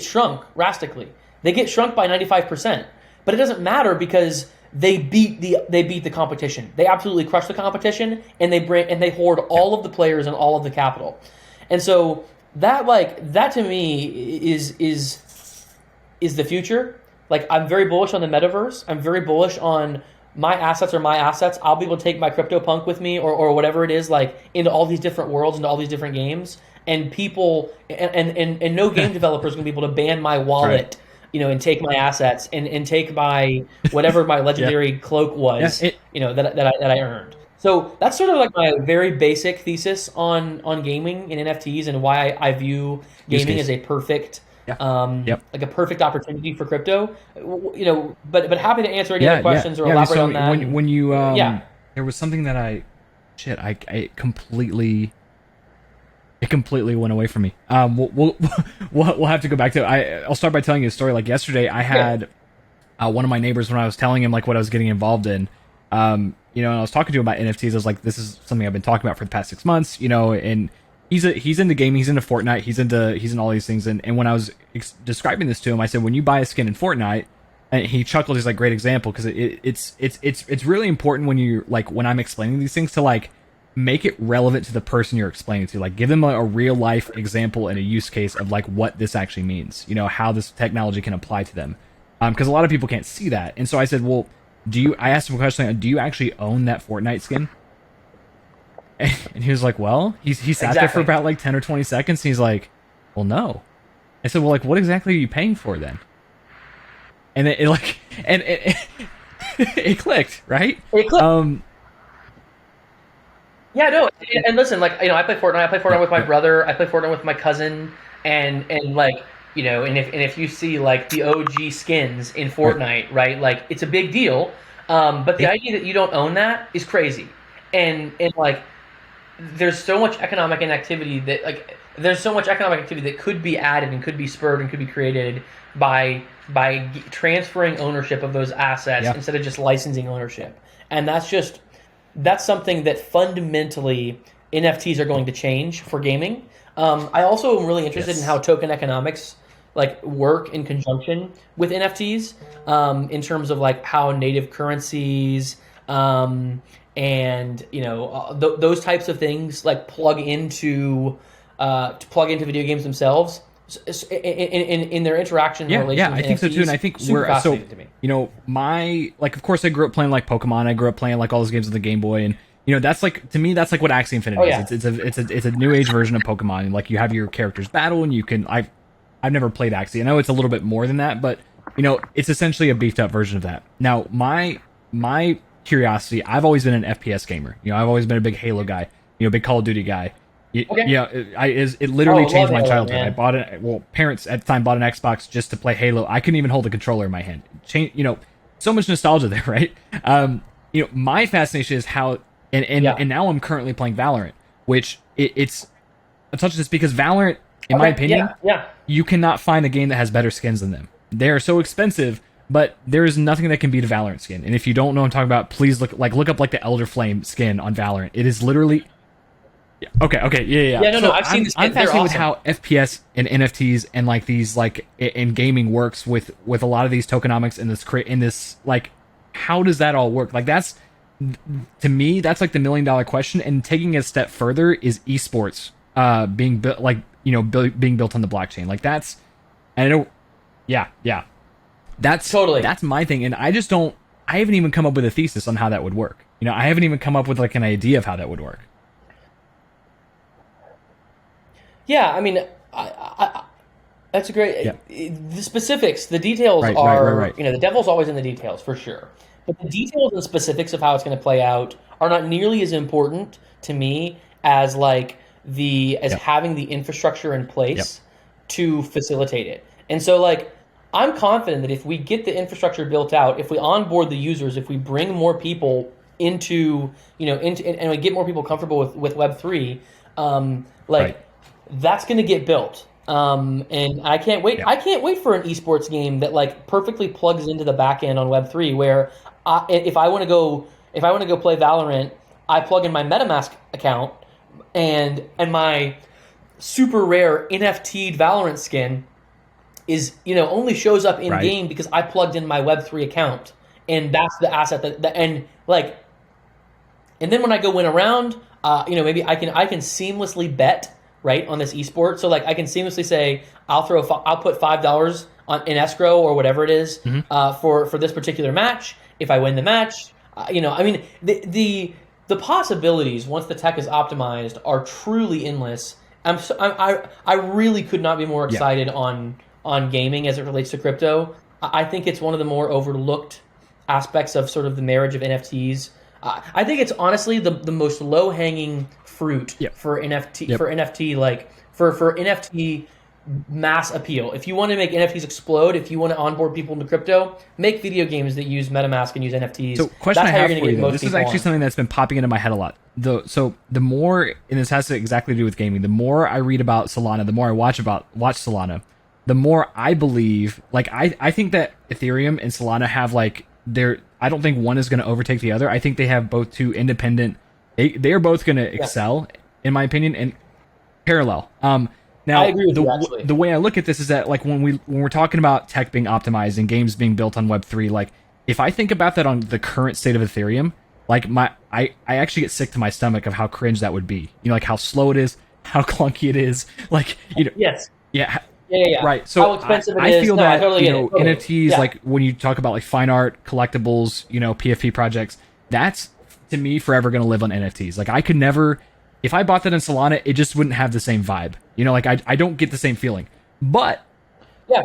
shrunk drastically. They get shrunk by 95%, but it doesn't matter because they beat the competition. They absolutely crush the competition, and they hoard all of the players and all of the capital. And so that to me is the future. I'm very bullish on the metaverse. I'm very bullish on my assets are my assets. I'll be able to take my CryptoPunk with me or whatever it is, into all these different worlds, into all these different games. And people and no game developer is going to be able to ban my wallet, and take my assets and take my whatever my legendary cloak was, that I earned. So that's sort of my very basic thesis on gaming and NFTs and why I view gaming as a perfect a perfect opportunity for crypto. But happy to answer any other questions or elaborate on that. When you there was something that I completely went away from me. We'll have to go back to it. I'll start by telling you a story. Yesterday, I had one of my neighbors, when I was telling him what I was getting involved in, and I was talking to him about NFTs. I was like, this is something I've been talking about for the past 6 months, and he's into gaming, he's into Fortnite, he's into all these things. And when I was describing this to him, I said, when you buy a skin in Fortnite, and he chuckled. He's like, great example, because it's really important when you when I'm explaining these things to make it relevant to the person you're explaining to. Give them a real life example and a use case of what this actually means, how this technology can apply to them, because a lot of people can't see that. And so I said, well, I asked him a question, do you actually own that Fortnite skin? And he was like, well, he sat there for about like 10 or 20 seconds. And he's like, well, no. I said, well, like, what exactly are you paying for then? And it like, and it clicked, right? It clicked. Yeah, no, and listen, like, I play Fortnite. I play Fortnite with my brother. I play Fortnite with my cousin, and like, and if you see like the OG skins in Fortnite, right? Like, it's a big deal. But the idea that you don't own that is crazy, and like, there's so much economic activity that could be added and could be spurred and could be created by transferring ownership of those assets instead of just licensing ownership, and that's something that fundamentally NFTs are going to change for gaming. I also am really interested in how token economics like work in conjunction with NFTs, in terms of like how native currencies and those types of things like plug into video games themselves in their interaction. Yeah, I think so too, and I think we're so to me. My like, of course, I grew up playing like Pokemon. I grew up playing like all those games on the Game Boy, and that's like, to me, that's like what Axie Infinity is. It's a new age version of Pokemon, and like you have your characters battle, and you can I've never played Axie. I know it's a little bit more than that, but it's essentially a beefed up version of that. Now, my curiosity, I've always been an FPS gamer. I've always been a big Halo guy, big Call of Duty guy. It literally changed my childhood. Man. I bought it. Well, parents at the time bought an Xbox just to play Halo. I couldn't even hold a controller in my hand. So much nostalgia there, right? My fascination is how, and now I'm currently playing Valorant, which it's a touch this because Valorant, in my opinion, you cannot find a game that has better skins than them. They are so expensive, but there is nothing that can beat a Valorant skin. And if you don't know what I'm talking about, please look up like the Elder Flame skin on Valorant. It is literally. Yeah. Okay. Yeah. No. I've seen this. I'm fascinated with how FPS and NFTs and like these like in gaming works with a lot of these tokenomics in this like, how does that all work? Like that's, to me, that's like the $1 million question. And taking it a step further is esports being built being built on the blockchain. Like that's, and I know, yeah. That's my thing, and I haven't even come up with a thesis on how that would work. I haven't even come up with like an idea of how that would work. Yeah, I mean, I that's a great. Yeah. The specifics, the details are. Right. The devil's always in the details for sure. But the details and specifics of how it's going to play out are not nearly as important to me as like having the infrastructure in place to facilitate it. And so like, I'm confident that if we get the infrastructure built out, if we onboard the users, if we bring more people into and we get more people comfortable with Web3, that's going to get built. And I can't wait. I can't wait for an esports game that like perfectly plugs into the back end on Web3, where if I want to go play Valorant, I plug in my MetaMask account and my super rare NFT'd Valorant skin is only shows up in game because I plugged in my Web3 account, and that's the asset and then when I go win a round, maybe I can seamlessly bet on this esport. So like I can seamlessly say I'll put $5 in escrow or whatever it is for this particular match. If I win the match, the possibilities once the tech is optimized are truly endless. I really could not be more excited on gaming as it relates to crypto. I think it's one of the more overlooked aspects of sort of the marriage of NFTs. I think it's honestly the most low hanging fruit for NFT for NFT mass appeal. If you want to make NFTs explode, if you want to onboard people into crypto, make video games that use MetaMask and use NFTs. So question I have for you, though, this is actually something that's been popping into my head a lot. So the more, and this has to exactly do with gaming, the more I read about Solana, the more I watch Solana, the more I believe, like I think that Ethereum and Solana have like I don't think one is going to overtake the other. I think they have both two independent. They are both going to excel, in my opinion, and parallel. Now, I agree with you, actually. The way I look at this is that like when we're talking about tech being optimized and games being built on Web3, like if I think about that on the current state of Ethereum, like I actually get sick to my stomach of how cringe that would be. Like how slow it is, how clunky it is. Like yes, yeah. Yeah. Right. How So expensive it I is. feel No, I that, totally get it. Totally. NFTs, Yeah. like when you talk about like fine art, collectibles, PFP projects, that's to me forever going to live on NFTs. Like I could never, if I bought that in Solana, it just wouldn't have the same vibe. Like I don't get the same feeling. But Yeah.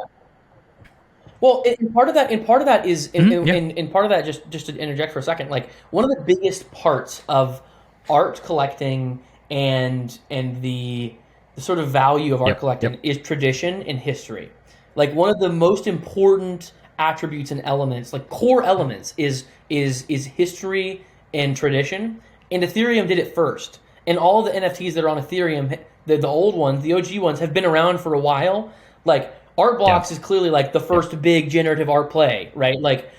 Well, and part of that is, yeah, and part of that, just to interject for a second, like one of the biggest parts of art collecting and the sort of value of art collecting yep, is tradition and history. Like one of the most important attributes and elements, like core elements, is history and tradition. And Ethereum did it first. And all the NFTs that are on Ethereum, the old ones, the OG ones, have been around for a while. Like Art yeah, Blocks is clearly like the first big generative art play, right? Like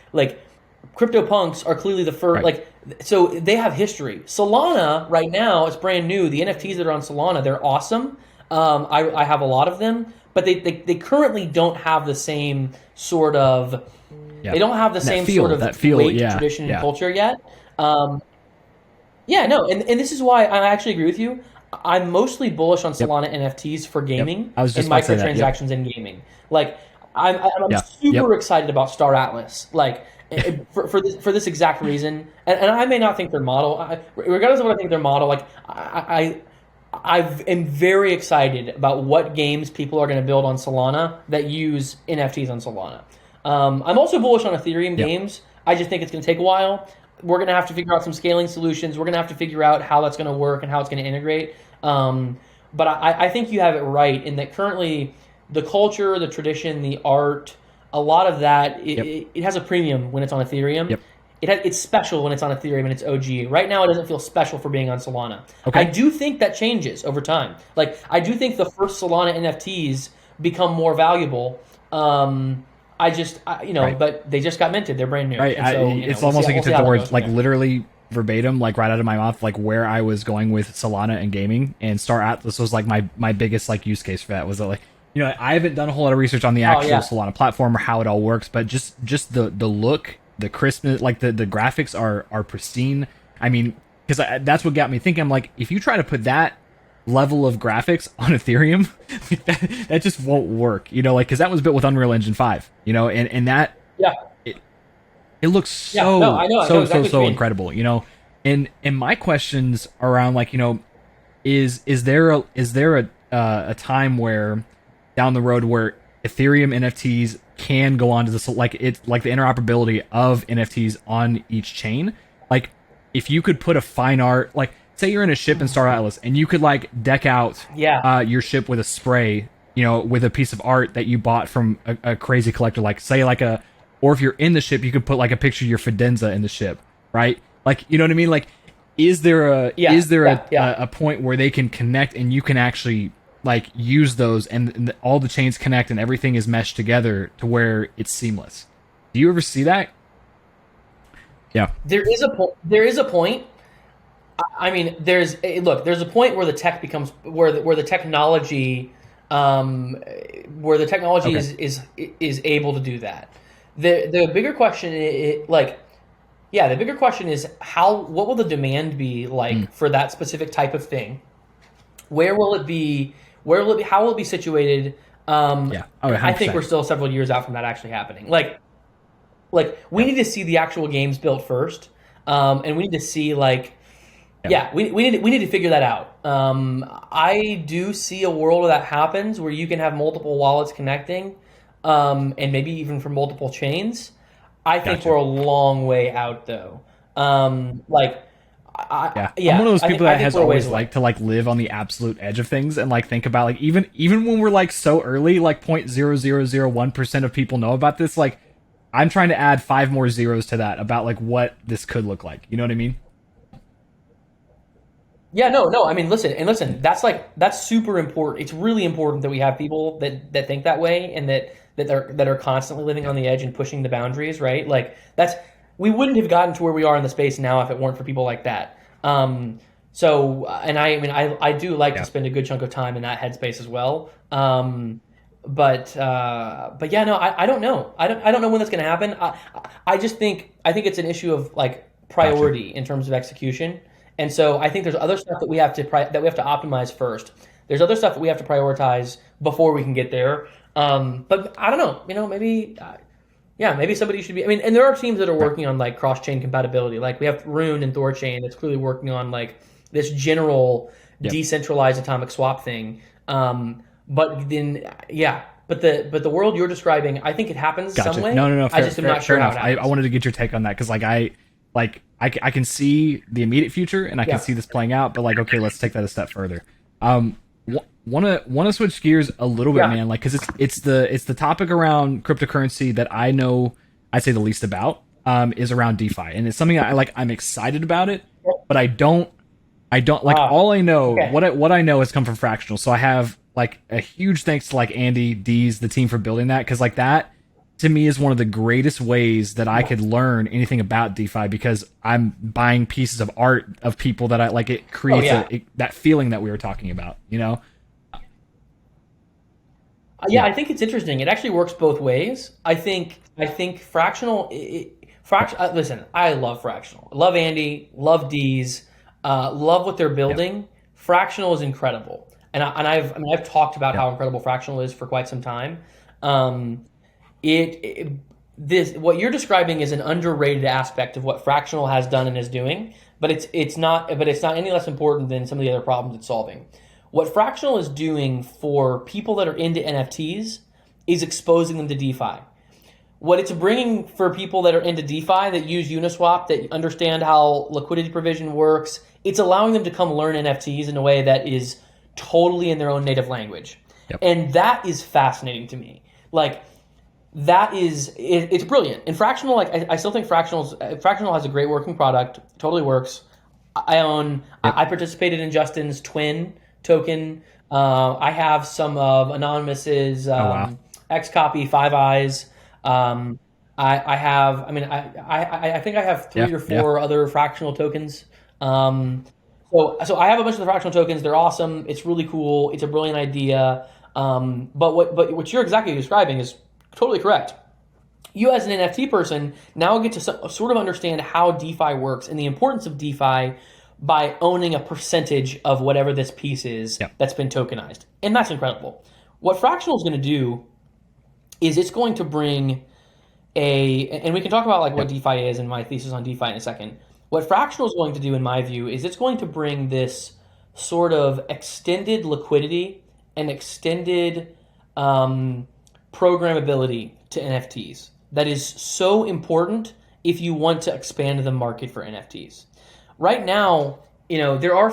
CryptoPunks are clearly the first. right, Like so they have history. Solana right now it's brand new. The NFTs that are on Solana, they're awesome. I have a lot of them, but they currently don't have the same sort of. yeah. They don't have the And that same feel, sort of that feel, weight, yeah, tradition, and yeah, culture yet. Um, yeah, no, and this is why I actually agree with you. I'm mostly bullish on yep, Solana NFTs for yep. gaming I was and just about to say that. Yep, microtransactions in gaming. Like, I'm yeah, super yep, excited about Star Atlas. Like, for this exact reason, and I may not think their model, regardless of what I think their model, like I am very excited about what games people are going to build on Solana that use NFTs on Solana. I'm also bullish on Ethereum yep, games. I just think it's going to take a while. We're going to have to figure out some scaling solutions. We're going to have to figure out how that's going to work and how it's going to integrate. But I think you have it right in that currently the culture, the tradition, the art, a lot of that, yep, it has a premium when it's on Ethereum. yep. It's special when it's on Ethereum and it's OG. Right now, it doesn't feel special for being on Solana. I Okay. do think that changes over time. Like, I do think the first Solana NFTs become more valuable. Right. But they just got minted. They're brand new, Right. and so It's we'll almost like you see took how the that words goes from like there. literally verbatim, like right out of my mouth, like where I was going with Solana and gaming, and Star Atlas was like my biggest like use case for that was that like I haven't done a whole lot of research on the Oh actual yeah, Solana platform or how it all works, but just the look, the crispness, like the graphics are pristine. I mean, because that's what got me thinking. I'm like, if you try to put that level of graphics on Ethereum, that just won't work. Like because that was built with Unreal Engine 5. And that yeah, it looks yeah. No, so I know so so exactly what you so mean. incredible. And my questions around like is there a time where down the road where Ethereum NFTs can go onto this, like it's like the interoperability of NFTs on each chain, like if you could put a fine art, like say you're in a ship in Star Atlas and you could like deck out Yeah, your ship with a spray, with a piece of art that you bought from a crazy collector, like say like or if you're in the ship, you could put like a picture of your Fidenza in the ship, right? Like, you know what I mean? Like, is there a yeah, is there yeah, yeah. a point where they can connect and you can actually like use those and all the chains connect and everything is meshed together to where it's seamless? Do you ever see that? Yeah. There is a point. I mean, there's a point where the tech becomes where the technology Okay. is able to do that. The bigger question the bigger question is what will the demand be Mm. like for that specific type of thing? Where will it be? How will it be situated? Yeah. Oh, And I think 100%. we're still several years out from that actually happening. Like we Yep. need to see the actual games built first, and we need to see Yep. we need to figure that out. I do see a world where that happens, where you can have multiple wallets connecting, and maybe even from multiple chains. I think we're Gotcha. a long way out, though. Like, Yeah, I'm one of those people I that think has we're a ways always away. liked to like live on the absolute edge of things and like think about like even when we're like so early, like 0.0001% of people know about this. Like, I'm trying to add 5 more zeros to that about like what this could look like. You know what I mean? Yeah, no. I mean, listen. That's super important. It's really important that we have people that think that way and that are constantly living Yep. on the edge and pushing the boundaries. Right? Like that's we wouldn't have gotten to where we are in the space now if it weren't for people like that. And I mean, I do like to Yeah. spend a good chunk of time in that headspace as well. But yeah, no, I don't know. I don't know when that's going to happen. I think it's an issue of like Gotcha. priority in terms of execution. And so I think there's other stuff that we have to optimize first. There's other stuff that we have to prioritize before we can get there. But I don't know, maybe maybe somebody should be. I mean, and there are teams that are working on like cross-chain compatibility. Like we have Rune and Thorchain that's clearly working on like this general decentralized atomic swap thing. But then, but the world you're describing, I think it happens some way. No. I just am not sure how it happens. I wanted to get your take on that because I can see the immediate future and I can see this playing out, but like, okay, let's take that a step further. Want to switch gears a little bit, man, like because it's the topic around cryptocurrency that I know I'd say the least about is around DeFi, and it's something I'm excited about it, but I don't like all I know. What I know has come from Fractional, so I have like a huge thanks to like Andy D's the team for building that, because like that to me is one of the greatest ways that I could learn anything about DeFi, because I'm buying pieces of art of people that I like. It creates that feeling that we were talking about, you know. I think it's interesting. It actually works both ways. I think Fractional. Listen, I love Fractional. I love Andy. Love D's. Love what they're building. Yeah. Fractional is incredible, and I've talked about how incredible Fractional is for quite some time. What you're describing is an underrated aspect of what Fractional has done and is doing, but it's not any less important than some of the other problems it's solving. What Fractional is doing for people that are into NFTs is exposing them to DeFi. What it's bringing for people that are into DeFi, that use Uniswap, that understand how liquidity provision works, it's allowing them to come learn NFTs in a way that is totally in their own native language. Yep. And that is fascinating to me. Like, it's brilliant. And Fractional, like, I still think Fractional has a great working product, totally works. I participated in Justin's Twin token. I have some of Anonymous's Xcopy, Five Eyes. I think I have 3 or 4 other Fractional totens. So I have a bunch of the Fractional tokens. They're awesome. It's really cool. It's a brilliant idea. But what you're exactly describing is totally correct. You as an NFT person now get to sort of understand how DeFi works and the importance of DeFi by owning a percentage of whatever this piece is that's been tokenized. And that's incredible. What Fractional is going to do is it's going to bring and we can talk about like what DeFi is and my thesis on DeFi in a second. What Fractional is going to do, in my view, is it's going to bring this sort of extended liquidity and extended programmability to NFTs. That is so important if you want to expand the market for NFTs. Right now, there are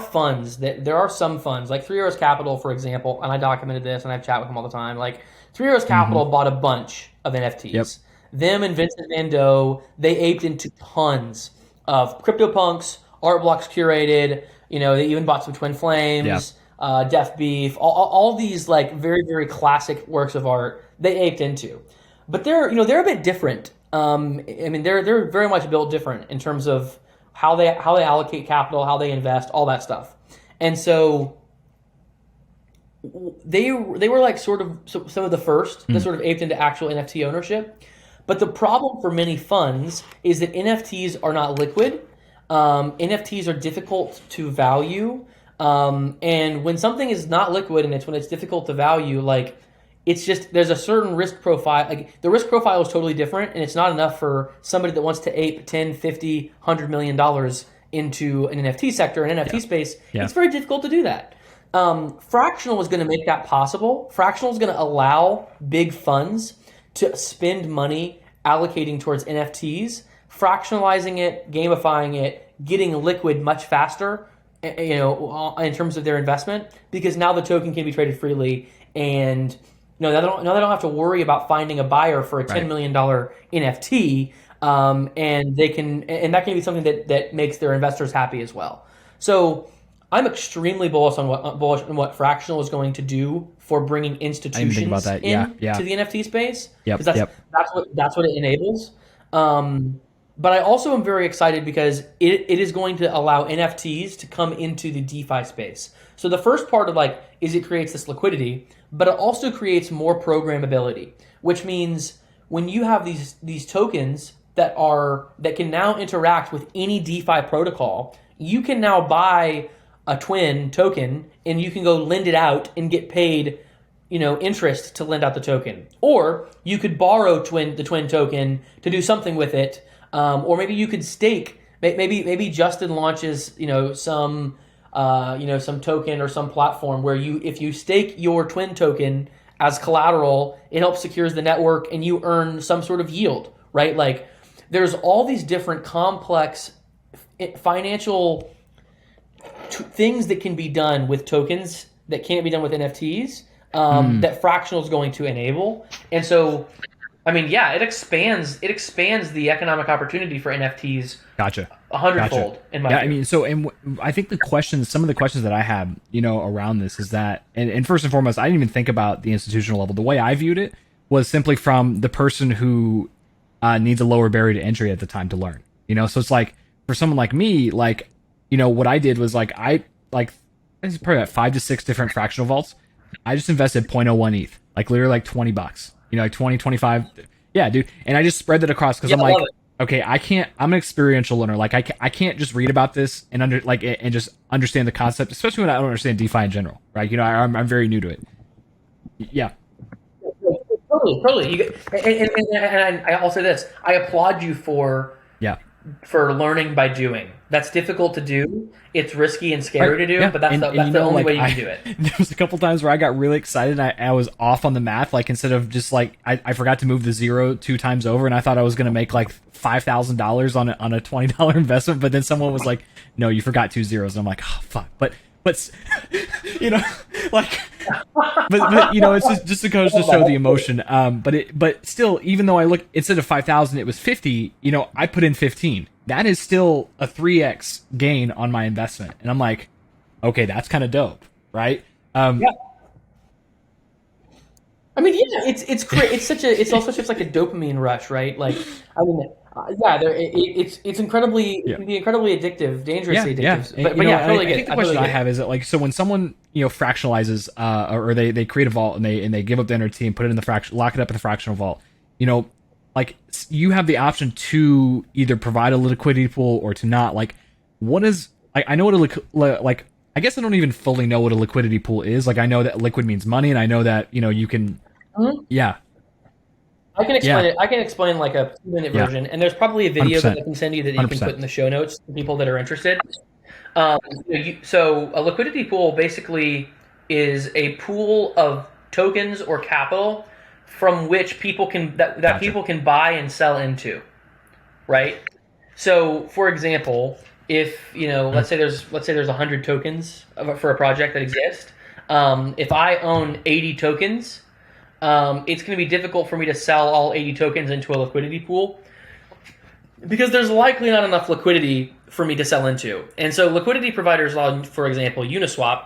some funds, like Three Arrows Capital, for example, and I documented this and I chat with them all the time. Like Three Arrows Capital bought a bunch of NFTs. Yep. Them and Vincent Van Dough, they aped into tons of CryptoPunks, Art Blocks Curated. They even bought some Twin Flames, Def Beef, all these like very, very classic works of art they aped into. But they're a bit different. They're very much built different in terms of how they allocate capital, how they invest, all that stuff. And so they were like sort of some of the first that sort of aped into actual NFT ownership. But the problem for many funds is that NFTs are not liquid. NFTs are difficult to value. And when something is not liquid and when it's difficult to value, like it's just, there's a certain risk profile. Like the risk profile is totally different, and it's not enough for somebody that wants to ape 10, 50, $100 million into an NFT sector, an NFT space. It's very difficult to do that. Fractional is going to make that possible. Fractional is going to allow big funds to spend money allocating towards NFTs, fractionalizing it, gamifying it, getting liquid much faster, in terms of their investment, because now the token can be traded freely, and now they don't have to worry about finding a buyer for a $10 million NFT, and that can be something that makes their investors happy as well. So I'm extremely bullish on what Fractional is going to do for bringing institutions to the NFT space. Because that's what it enables. But I also am very excited because it is going to allow NFTs to come into the DeFi space. So the first part of is it creates this liquidity, but it also creates more programmability, which means when you have these tokens that can now interact with any DeFi protocol, you can now buy a twin token, and you can go lend it out and get paid, interest to lend out the token. Or you could borrow the twin token to do something with it, or maybe you could stake. Maybe Justin launches, some token or some platform where if you stake your twin token as collateral, it helps secures the network and you earn some sort of yield, right? Like there's all these different complex financial things that can be done with tokens that can't be done with NFTs, that Fractional is going to enable. And so, I mean, yeah, it expands the economic opportunity for NFTs. Gotcha. 100-fold in my opinion. I mean, I think some of the questions that I have, around this is that, and first and foremost, I didn't even think about the institutional level. The way I viewed it was simply from the person who needs a lower barrier to entry at the time to learn. So it's like for someone like me, like, what I did was like it's probably about 5 to 6 different fractional vaults. I just invested 0.01 ETH, like literally like $20, like 20, 25. Yeah, dude. And I just spread that across because I'm like, okay, I'm an experiential learner. Like I can't just read about this and and just understand the concept, especially when I don't understand DeFi in general, right? I'm very new to it. Yeah. Totally. And I'll say this: I applaud you for learning by doing. That's difficult to do. It's risky and scary to do, but that's the only way you can do it. There was a couple times where I got really excited and I was off on the math. Like instead of just like I forgot to move the 0 2 times over, and I thought I was gonna make like $5,000 on a $20 investment, but then someone was like, "No, you forgot 2 zeros." And I'm like, "Oh fuck!" But it's just to show the emotion. But still, even though I look instead of 5,000, it was 50. I put in 15. That is still a 3x gain on my investment, and I'm like, okay, that's kind of dope, right? Yeah. I mean, yeah, it's also just like a dopamine rush, right? Like, I mean, it's incredibly it can be incredibly addictive, dangerously addictive. Yeah. But I think the question I have is that like, so when someone fractionalizes or they create a vault and they give up the NFT and put it in the lock it up in the fractional vault, like you have the option to either provide a liquidity pool or to not. Like, what is I know what I guess I don't even fully know what a liquidity pool is. Like I know that liquid means money, and I know that you can. Mm-hmm. Yeah. I can explain it. I can explain like a 2-minute version, and there's probably a video 100%. That I can send you that you 100%. Can put in the show notes for people that are interested. So a liquidity pool basically is a pool of tokens or capital from which people can people can buy and sell into, right? So, for example, if let's say there's 100 tokens for a project that exist. If I own 80 tokens. It's going to be difficult for me to sell all 80 tokens into a liquidity pool because there's likely not enough liquidity for me to sell into. And so liquidity providers, for example, Uniswap,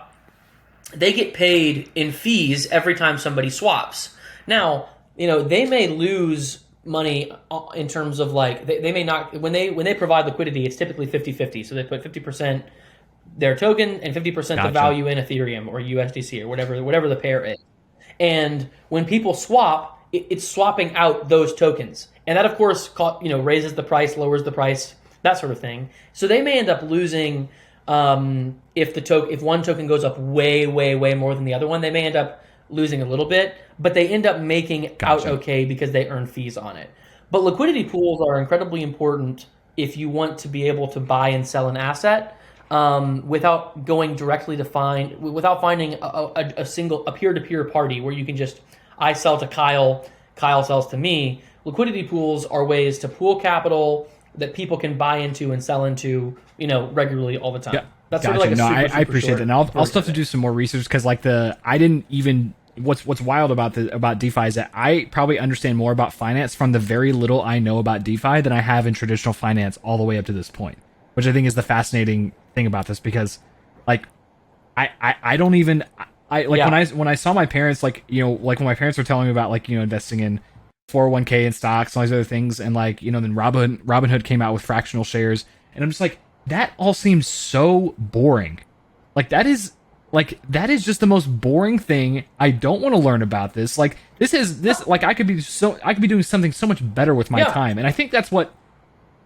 they get paid in fees every time somebody swaps. Now, they may lose money in terms of like, they may not, when they provide liquidity, it's typically 50-50. So they put 50% their token and 50% the value in Ethereum or USDC or whatever the pair is. And when people swap, it's swapping out those tokens. And that, of course, raises the price, lowers the price, that sort of thing. So they may end up losing if one token goes up way, way, way more than the other one. They may end up losing a little bit, but they end up making out okay because they earn fees on it. But liquidity pools are incredibly important if you want to be able to buy and sell an asset. Without going directly to without finding a peer-to-peer party where you can just, I sell to Kyle sells to me. Liquidity pools are ways to pool capital that people can buy into and sell into, regularly all the time. Yeah. That's sort of like I appreciate that. And I'll still have to do some more research because what's wild about DeFi is that I probably understand more about finance from the very little I know about DeFi than I have in traditional finance all the way up to this point, which I think is the fascinating thing about this because like I don't even when I saw my parents like when my parents were telling me about like investing in 401k and stocks and all these other things and like then Robinhood came out with fractional shares and I'm just like that all seems so boring. Like that is just the most boring thing. I don't want to learn about this. Like this like I could be doing something so much better with my time. And I think that's what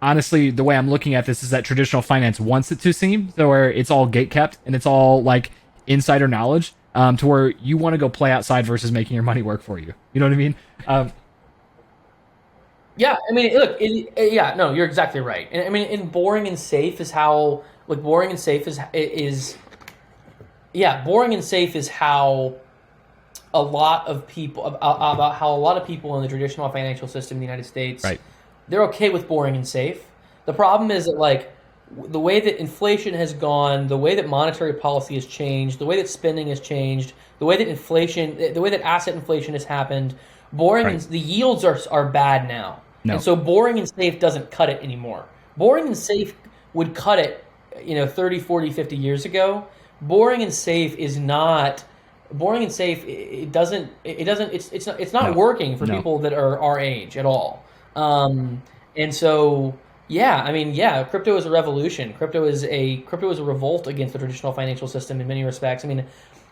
honestly, the way I'm looking at this is that traditional finance wants it to seem, so where it's all gate kept and it's all like insider knowledge, to where you want to go play outside versus making your money work for you. You know what I mean? Yeah, I mean, look, yeah, no, you're exactly right. And I mean, in boring and safe is how, like, boring and safe is, yeah, boring and safe is how a lot of people, about how a lot of people in the traditional financial system in the United States, Right. they're okay with boring and safe. The problem is that, like, the way that inflation has gone, the way that monetary policy has changed, the way that spending has changed, the way that asset inflation has happened, boring Right. and the yields are bad now. No. And so boring and safe doesn't cut it anymore. Boring and safe would cut it, 30, 40, 50 years ago. Boring and safe is not boring and safe. It's not No. working for No. people that are our age at all. And so, yeah, I mean, yeah, crypto is a revolution. Crypto is a revolt against the traditional financial system in many respects. I mean,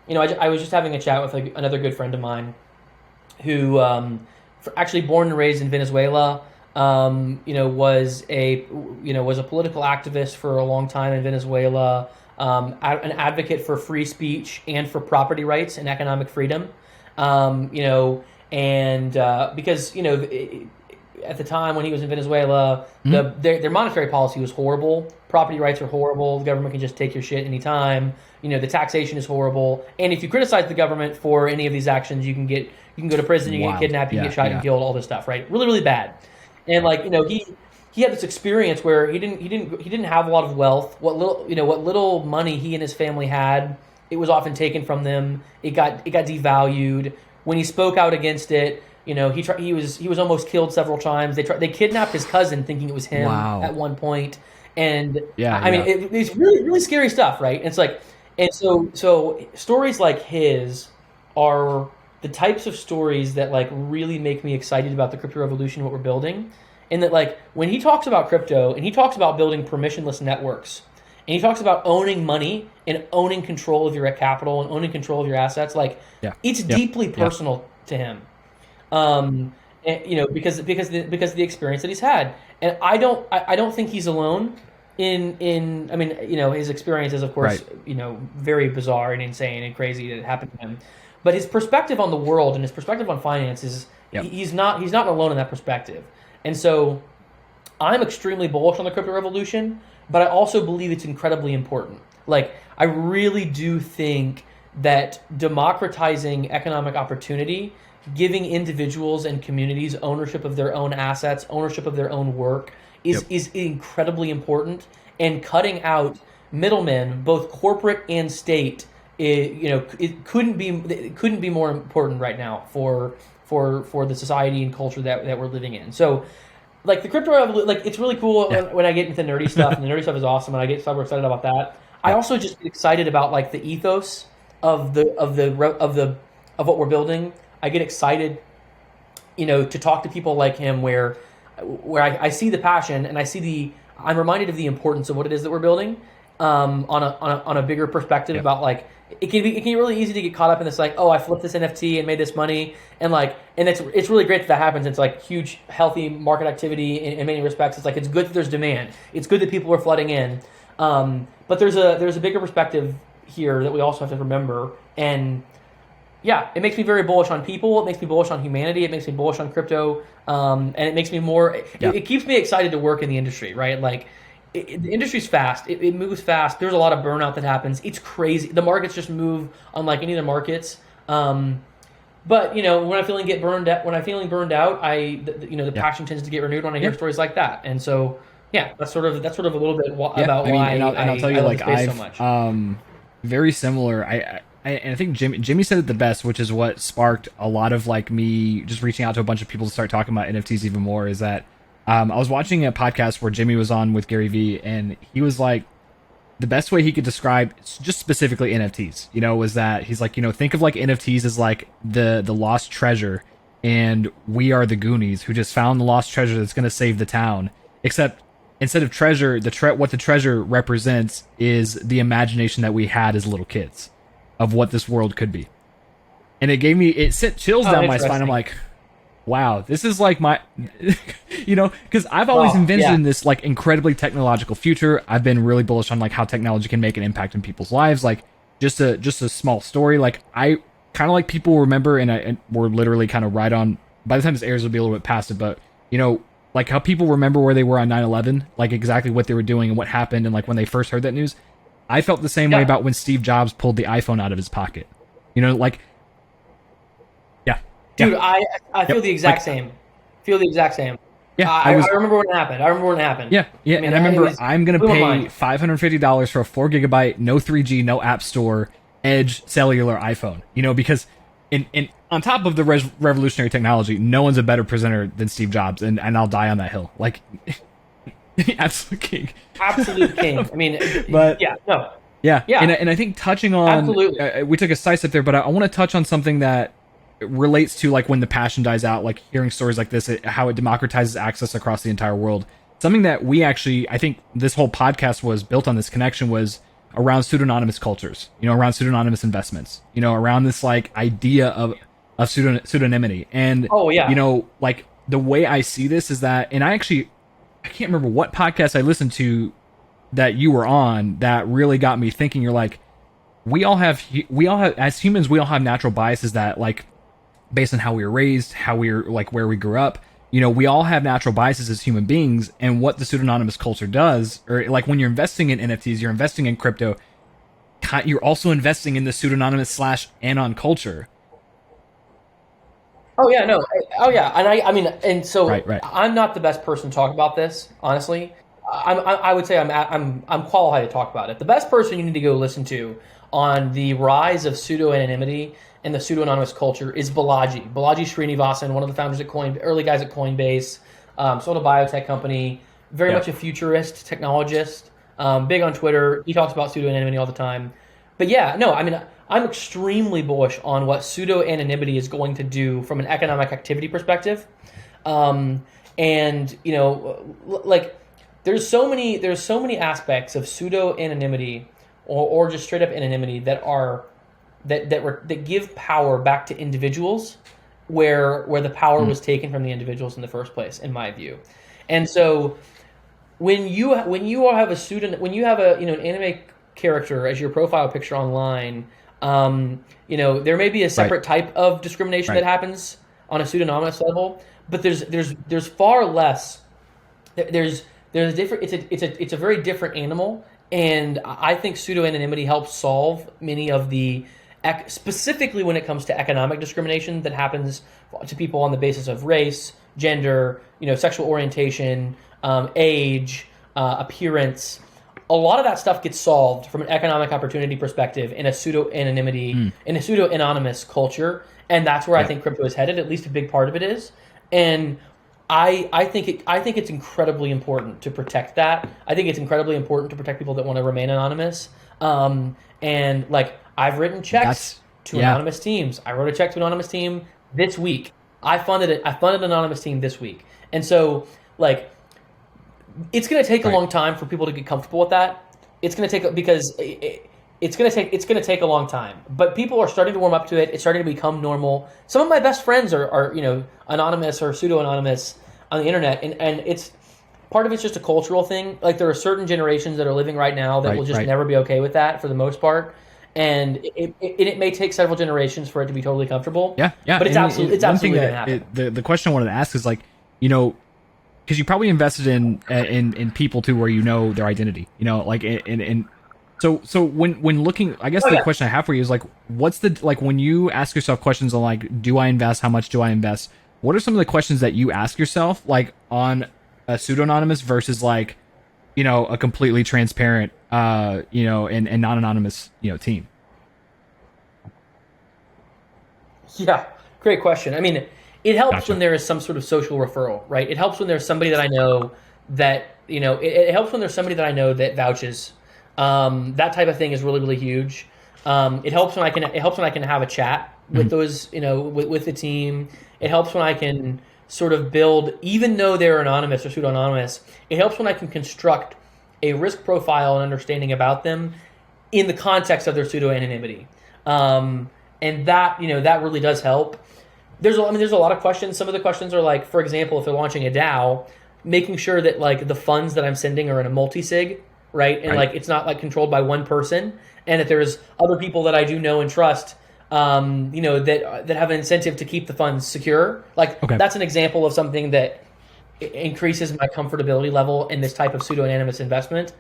I was just having a chat with another good friend of mine who, actually born and raised in Venezuela, was a political activist for a long time in Venezuela, an advocate for free speech and for property rights and economic freedom, because at the time when he was in Venezuela, their monetary policy was horrible. Property rights are horrible. The government can just take your shit anytime. The taxation is horrible. And if you criticize the government for any of these actions, you can go to prison, you can get kidnapped, you can get shot and killed, all this stuff, right? Really, really bad. And he had this experience where he didn't have a lot of wealth. What little money he and his family had, it was often taken from them. It got devalued. When he spoke out against it, he was almost killed several times. They kidnapped his cousin, thinking it was him at one point. And I mean, it's really, really scary stuff, right? And it's like, and so stories like his are the types of stories that like really make me excited about the crypto revolution, what we're building. And that, like, when he talks about crypto and he talks about building permissionless networks and he talks about owning money and owning control of your capital and owning control of your assets, like, it's deeply personal to him. And, because of the experience that he's had. And I don't think he's alone in I mean, his experience is, of course, very bizarre and insane and crazy that it happened to him. But his perspective on the world and his perspective on finance is he's not alone in that perspective. And so I'm extremely bullish on the crypto revolution, but I also believe it's incredibly important. Like, I really do think that democratizing economic opportunity, giving individuals and communities ownership of their own assets, ownership of their own work is incredibly important, and cutting out middlemen, both corporate and state, it couldn't be more important right now for the society and culture that we're living in. So, like, the crypto revolution, like, it's really cool when I get into nerdy stuff, and the nerdy stuff is awesome, and I get super excited about that. I also just get excited about, like, the ethos of what we're building. I get excited, to talk to people like him, where I see the passion and I'm reminded of the importance of what it is that we're building, on a bigger perspective about, like, it can be really easy to get caught up in this, like, oh, I flipped this NFT and made this money, and it's really great that happens. It's like huge, healthy market activity in many respects. It's like, it's good that there's demand. It's good that people are flooding in. But there's a bigger perspective here that we also have to remember. And yeah, it makes me very bullish on people. It makes me bullish on humanity. It makes me bullish on crypto. And it makes me more. It keeps me excited to work in the industry, right? Like, the industry's fast. It moves fast. There's a lot of burnout that happens. It's crazy. The markets just move unlike any other markets. But when I'm feeling burned out, the passion tends to get renewed when I hear stories like that. And so, yeah, that's sort of a little bit about why I'll tell you, I love like, the space I've so much. Very similar. And I think Jimmy said it the best, which is what sparked a lot of, like, me just reaching out to a bunch of people to start talking about NFTs even more. Is that I was watching a podcast where Jimmy was on with Gary Vee, and he was like, the best way he could describe just specifically NFTs, was that he's like, think of, like, NFTs as like the lost treasure, and we are the Goonies who just found the lost treasure that's going to save the town. Except instead of treasure, what the treasure represents is the imagination that we had as little kids of what this world could be. And it sent chills down my spine. I'm like, wow, this is like my, because I've always Wow, yeah. envisioned this like incredibly technological future. I've been really bullish on like how technology can make an impact in people's lives. Like just a small story. Like I kind of like people remember, and we're literally kind of right on. By the time this airs, will be a little bit past it, but like how people remember where they were on 9/11, like exactly what they were doing and what happened, and like when they first heard that news. I felt the same way Yeah. about when Steve Jobs pulled the iPhone out of his pocket. Like, yeah, Dude, yeah, I feel yep, the exact like, same. Feel the exact same. yeah. I remember when it happened. I remember when it happened. Yeah, yeah, I mean, and I it remember was I'm gonna blew my pay mind. $550 for a 4 GB, no 3G, no App Store, Edge cellular iPhone. Because in on top of the revolutionary technology, no one's a better presenter than Steve Jobs, and I'll die on that hill. Like, absolute king. Absolute king. I mean, But yeah, no, yeah, yeah, and I think touching on, absolutely. we took a side step there, but I want to touch on something that relates to like when the passion dies out, like hearing stories like this, how it democratizes access across the entire world. Something that we actually, I think this whole podcast was built on, this connection was around pseudonymous cultures, around pseudonymous investments, around this like idea of pseudonymity. And, Oh yeah. like the way I see this is that, and I can't remember what podcast I listened to that you were on that really got me thinking. You're like, we all have as humans, we all have natural biases that like based on how we were raised, how we're like where we grew up. We all have natural biases as human beings, and what the pseudonymous culture does, or like when you're investing in NFTs, you're investing in crypto, you're also investing in the pseudonymous slash anon culture. Oh yeah, no. Oh yeah, and I mean, and so Right. I'm not the best person to talk about this, honestly. I would say I'm qualified to talk about it. The best person you need to go listen to on the rise of pseudo anonymity and the pseudo anonymous culture is Balaji Srinivasan, one of the founders at early guys at Coinbase, sold a biotech company, very Yeah. much a futurist technologist, big on Twitter. He talks about pseudo anonymity all the time. But yeah, no, I mean, I'm extremely bullish on what pseudo anonymity is going to do from an economic activity perspective. And like there's so many aspects of pseudo anonymity or just straight up anonymity that give power back to individuals where the power was taken from the individuals in the first place, in my view. And so when you have a student, when you have an anime character as your profile picture online, there may be a separate type of discrimination Right. that happens on a pseudonymous level, but there's far less. There's a different. It's a very different animal, and I think pseudo anonymity helps solve many of the specifically when it comes to economic discrimination that happens to people on the basis of race, gender, sexual orientation, age, appearance. A lot of that stuff gets solved from an economic opportunity perspective in a pseudo anonymity, in a pseudo anonymous culture, and that's where I Yeah. think crypto is headed. At least a big part of it is, and I think it's incredibly important to protect that. I think it's incredibly important to protect people that want to remain anonymous. And like I've written checks That's to yeah. anonymous teams. I wrote a check to an anonymous team this week. I funded it. I funded an anonymous team this week, and so like it's going to take a Right. long time for people to get comfortable with that. It's going to take because it's going to take a long time. But people are starting to warm up to it. It's starting to become normal. Some of my best friends are anonymous or pseudo anonymous on the internet, and it's part of it's just a cultural thing. Like there are certain generations that are living right now that will just Right. never be okay with that for the most part. And it may take several generations for it to be totally comfortable. Yeah. But it's And absolutely one thing going to that happen. the question I wanted to ask is like, because you probably invested in people too where their identity, like and so when looking, I guess Oh the yeah. question I have for you is like, what's the like when you ask yourself questions on like, do I invest? How much do I invest? What are some of the questions that you ask yourself like on a pseudonymous versus like, a completely transparent, and non-anonymous, team? Yeah, great question. I mean, it helps Gotcha. when there is some sort of social referral, right? It helps when there's somebody that I know that, it helps when there's somebody that I know that vouches. That type of thing is really, really huge. It helps when I can have a chat with those, with the team. It helps when I can sort of build, even though they're anonymous or pseudo-anonymous, it helps when I can construct a risk profile and understanding about them in the context of their pseudo anonymity. And that really does help. there's a lot of questions. Some of the questions are like, for example, if they're launching a DAO, making sure that like the funds that I'm sending are in a multi-sig, right? And like it's not like controlled by one person, and that there's other people that I do know and trust, that have an incentive to keep the funds secure. Like that's an example of something that increases my comfortability level in this type of pseudo-anonymous investment.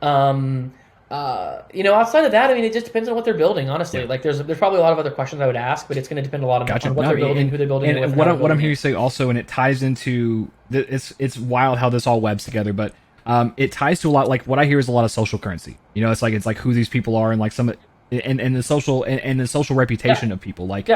Outside of that, I mean, it just depends on what they're building, honestly. Like there's probably a lot of other questions I would ask, but it's going to depend a lot on what they're building, who they're building, and what I'm hearing you say also, and it ties into it's wild how this all webs together, but it ties to a lot, like what I hear is a lot of social currency. It's like who these people are, and like some and the social and the social reputation of people, like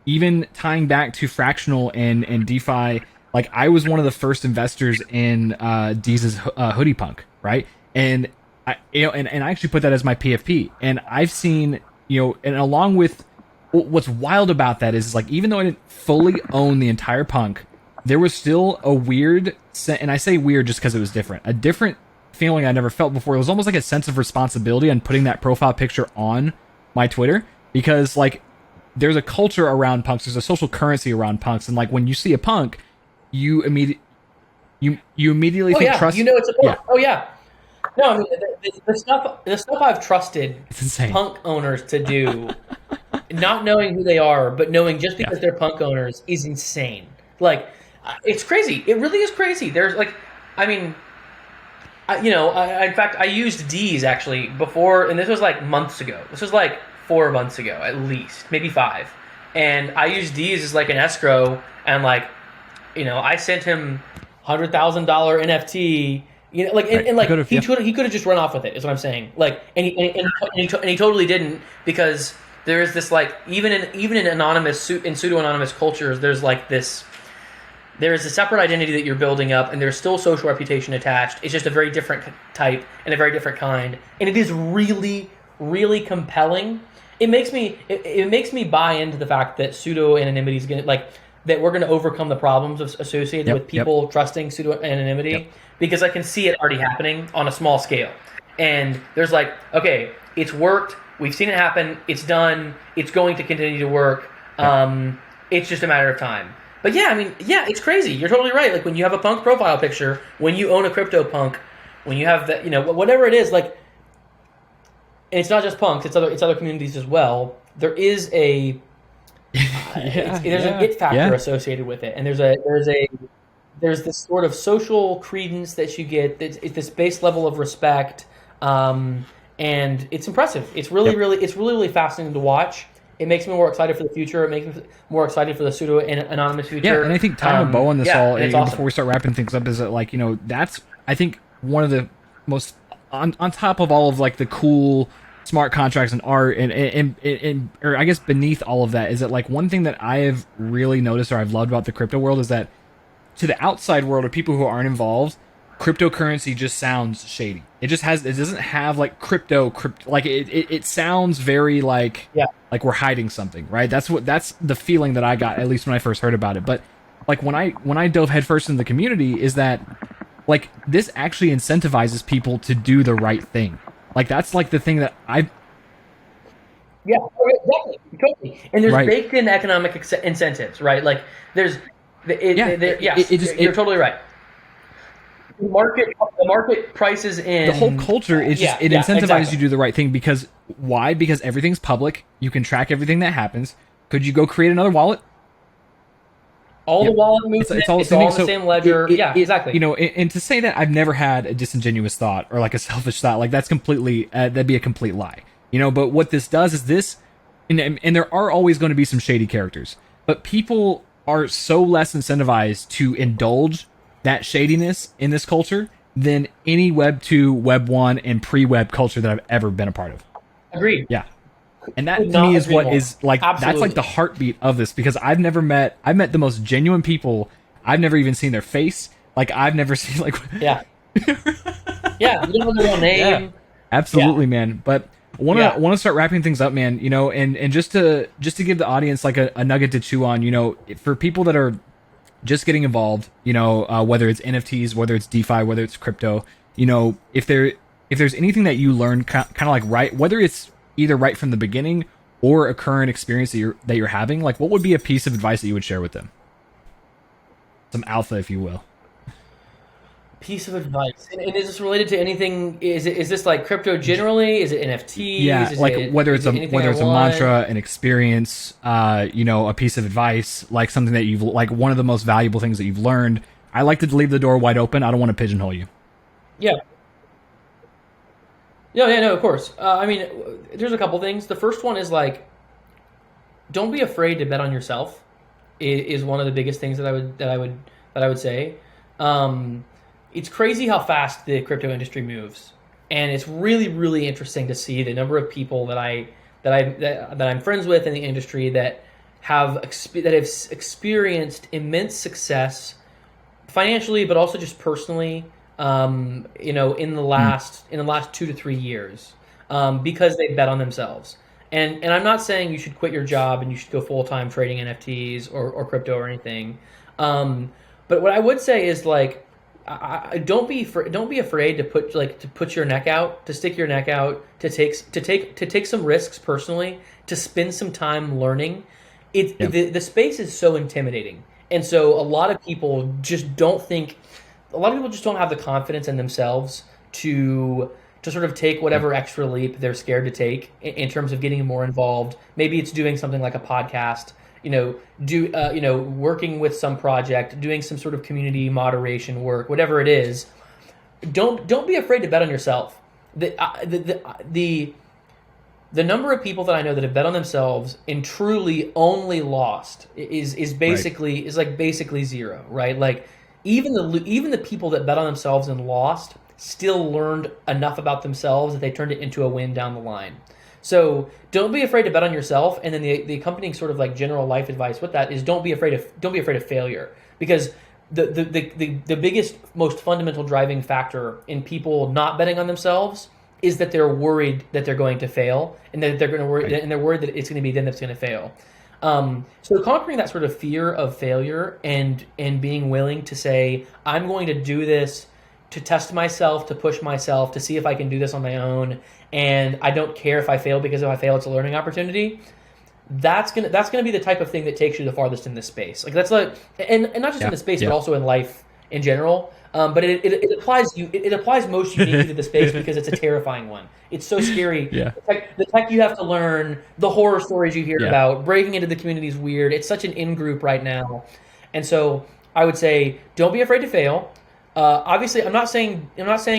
even tying back to fractional and DeFi. Like I was one of the first investors in Deez's hoodie punk, right? And I actually put that as my PFP. And I've seen, and along with what's wild about that is like, even though I didn't fully own the entire punk, there was still a weird, and I say weird just because it was different, a different feeling I never felt before. It was almost like a sense of responsibility on putting that profile picture on my Twitter, because like there's a culture around punks, there's a social currency around punks, and like when you see a punk, you immediately think trust. It's a punk. Yeah. Oh yeah. No, I mean the stuff I've trusted punk owners to do, not knowing who they are, but knowing just because they're punk owners, is insane. Like it's crazy. It really is crazy. There's like, I mean, in fact, I used D's actually before, and this was like months ago. This was like 4 months ago, at least, maybe 5. And I used D's as like an escrow, and like, I sent him $100,000 NFT. He could have just run off with it. Is what I'm saying. Like, and he totally didn't, because there is this like even in anonymous in pseudo anonymous cultures, there's like this. There is a separate identity that you're building up, and there's still social reputation attached. It's just a very different type and a very different kind, and it is really, really compelling. It makes me buy into the fact that pseudo anonymity is gonna that we're going to overcome the problems associated with people trusting pseudo anonymity, because I can see it already happening on a small scale. And there's like, okay, it's worked. We've seen it happen. It's done. It's going to continue to work. It's just a matter of time. But yeah, I mean, yeah, it's crazy. You're totally right. Like when you have a punk profile picture, when you own a crypto punk, when you have that, whatever it is, like, and it's not just punks, it's other communities as well. There is a there's a it factor associated with it, and there's this sort of social credence that you get. It's this base level of respect, and it's impressive. It's really fascinating to watch. It makes me more excited for the future. It makes me more excited for the pseudo anonymous future. Yeah, and I think tying a bow on this all, awesome. Before we start wrapping things up, is that like that's I think one of the most on top of all of like the cool smart contracts and art and or I guess beneath all of that is that like one thing that I have really noticed or I've loved about the crypto world is that to the outside world or people who aren't involved, cryptocurrency just sounds shady. It doesn't have like crypto like it sounds very like we're hiding something, right? That's the feeling that I got, at least when I first heard about it. But like when I dove headfirst in the community, is that like this actually incentivizes people to do the right thing. Like that's like the thing that exactly, totally. And there's baked in economic incentives, right? Like you're totally right. The market prices in the whole culture is just it incentivizes you to do the right thing, because why? Because everything's public. You can track everything that happens. Could you go create another wallet? All the wallet movement, it's all on the same ledger. Exactly. And to say that I've never had a disingenuous thought or like a selfish thought, like that's completely that'd be a complete lie. But what this does is this, and there are always going to be some shady characters, but people are so less incentivized to indulge that shadiness in this culture than any Web 2, Web 1, and pre-Web culture that I've ever been a part of. Agreed. Yeah. And that to me is what is like, that's like the heartbeat of this, because I've met the most genuine people. I've never even seen their face. Like I've never seen like, you don't know their real name. Yeah. Absolutely, man. But I want to start wrapping things up, man, and just to give the audience like a nugget to chew on, for people that are just getting involved, whether it's NFTs, whether it's DeFi, whether it's crypto, if there's anything that you learn kind of like right, whether it's either right from the beginning or a current experience that you're having, like what would be a piece of advice that you would share with them? Some alpha, if you will. Piece of advice. And is this related to anything? Is this like crypto generally? Is it NFTs? Yeah, Is like it, whether is it's it a anything I want? mantra, an experience, a piece of advice, like something that you've like one of the most valuable things that you've learned. I like to leave the door wide open. I don't want to pigeonhole you. Yeah. Yeah, no, of course. I mean, there's a couple things. The first one is like, don't be afraid to bet on yourself. Is one of the biggest things that I would say. Um, it's crazy how fast the crypto industry moves, and it's really really interesting to see the number of people that I'm friends with in the industry that have experienced immense success financially, but also just personally. In the last 2 to 3 years, because they bet on themselves. And I'm not saying you should quit your job and you should go full time trading NFTs or crypto or anything. But what I would say is like, don't be afraid to put your neck out, to stick your neck out, to take some risks personally, to spend some time learning. The space is so intimidating, and so a lot of people just don't think. A lot of people just don't have the confidence in themselves to sort of take whatever extra leap they're scared to take in terms of getting more involved. Maybe it's doing something like a podcast, working with some project, doing some sort of community moderation work, whatever it is. Don't be afraid to bet on yourself. The number of people that I know that have bet on themselves and truly only lost is basically basically zero, right? Like even the people that bet on themselves and lost still learned enough about themselves that they turned it into a win down the line. So don't be afraid to bet on yourself. And then the accompanying sort of like general life advice with that is don't be afraid of failure, because the biggest, most fundamental driving factor in people not betting on themselves is that they're worried that they're going to fail, and that they're going to worry, and they're worried that it's going to be them that's going to fail. So conquering that sort of fear of failure and being willing to say, I'm going to do this to test myself, to push myself, to see if I can do this on my own, and I don't care if I fail, because if I fail, it's a learning opportunity. That's gonna be the type of thing that takes you the farthest in this space. Like that's like, and not just in the space, but also in life in general. But it applies most uniquely to the space because it's a terrifying one. It's so scary. Yeah. The tech you have to learn, the horror stories you hear about, breaking into the community is weird. It's such an in-group right now. And so I would say, don't be afraid to fail. Obviously, I'm not saying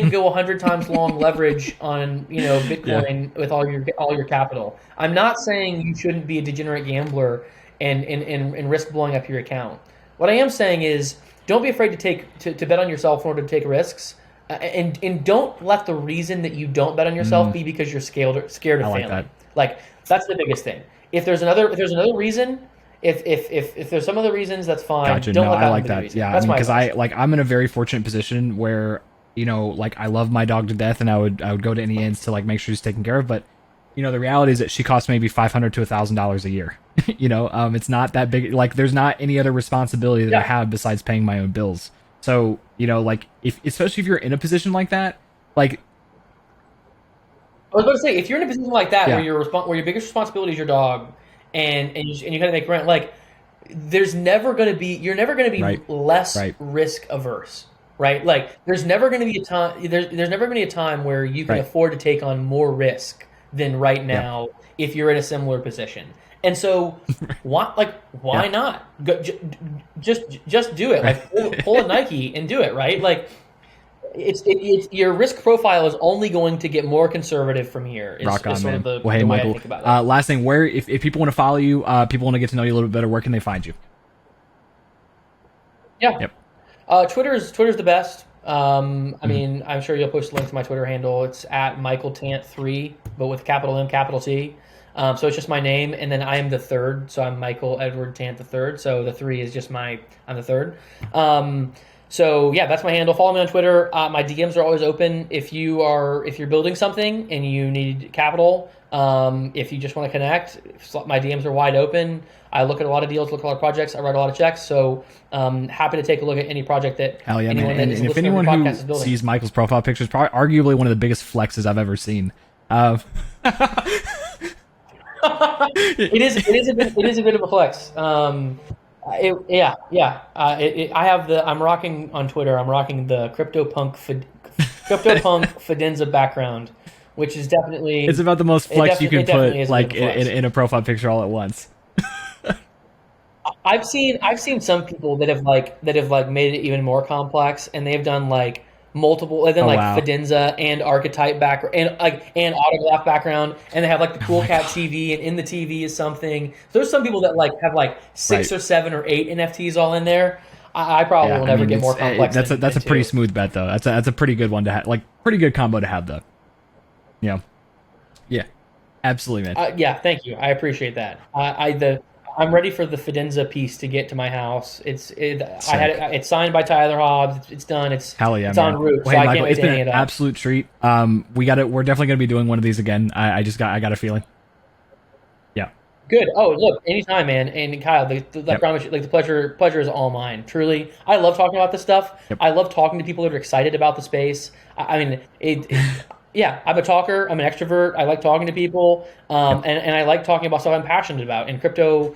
go 100 times long leverage on Bitcoin with all your capital. I'm not saying you shouldn't be a degenerate gambler and risk blowing up your account. What I am saying is, don't be afraid to bet on yourself in order to take risks, and don't let the reason that you don't bet on yourself be because you're scared of failing. That. Like that's the biggest thing. If there's another reason. If there's some other reasons, that's fine. Gotcha. Don't no, let that I like be the that. reason. Yeah, That's because my advice. I'm in a very fortunate position where I love my dog to death, and I would go to any ends to like make sure she's taken care of. But the reality is that she costs maybe $500 to $1,000 a year. It's not that big. Like there's not any other responsibility that I have besides paying my own bills. So especially if you're in a position like that, like I was about to say, if you're in a position like that where your biggest responsibility is your dog, and you got to make rent, like you're never going to be less risk averse, right? Like there's never going to be a time where you can afford to take on more risk than right now if you're in a similar position. And so why not just do it? Like pull a Nike and do it, right? Like it's your risk profile is only going to get more conservative from here. Rock on, man. The Well, hey, way Michael. I think about it. Last thing, where if people want to follow you, people want to get to know you a little bit better, where can they find you? Yeah. Yep. Twitter's the best. I mean, I'm sure you'll post a link to my Twitter handle. It's at MichaelTant3, but with capital M, capital T. So it's just my name, and then I am the third. So I'm Michael Edward Tant the third. So the 3 is just I'm the third. So yeah, that's my handle. Follow me on Twitter. My DMs are always open. If you're building something and you need capital, if you just want to connect, my DMs are wide open. I look at a lot of deals, look at a lot of projects. I write a lot of checks. So happy to take a look at any project that Hell yeah, anyone man. that is And if listening to the anyone podcast is who building. sees Michael's profile picture, is probably arguably one of the biggest flexes I've ever seen. It is a bit of a flex. I'm rocking on Twitter. I'm rocking the CryptoPunk Fidenza background, which is definitely It's about the most flex you can put like flex. in a profile picture all at once. I've seen some people that have made it even more complex, and they've done like multiple, and then Oh, like wow. Fidenza and archetype background and autograph background, and they have like the cool cat TV, and in the TV is something. So there's some people that like have like six Right. or seven or eight NFTs all in there. I probably Yeah, will I never mean, get more complex. that's than a pretty two. smooth bet though. That's a pretty good one to have, like pretty good combo to have though. Yeah, yeah, absolutely, man. Yeah, thank you. I appreciate that. I'm ready for the Fidenza piece to get to my house. Sick. It's signed by Tyler Hobbs. It's done. Hell yeah, It's en man. route, Well, so hey, I can't Michael, wait it's to been hang an it up. absolute treat. We're definitely gonna be doing one of these again. I got a feeling. Yeah. Good. Oh, look, anytime, man. And Kyle, I Yep. promise you, like the pleasure is all mine. Truly, I love talking about this stuff. Yep. I love talking to people that are excited about the space. I mean, yeah, I'm a talker. I'm an extrovert. I like talking to people, Yep. and I like talking about stuff I'm passionate about. And crypto,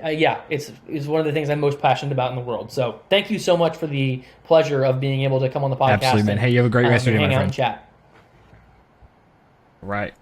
yeah, it's one of the things I'm most passionate about in the world. So, thank you so much for the pleasure of being able to come on the podcast Absolutely, man. Hey, you have a great rest of and your day, hang my out and friend. chat. Right.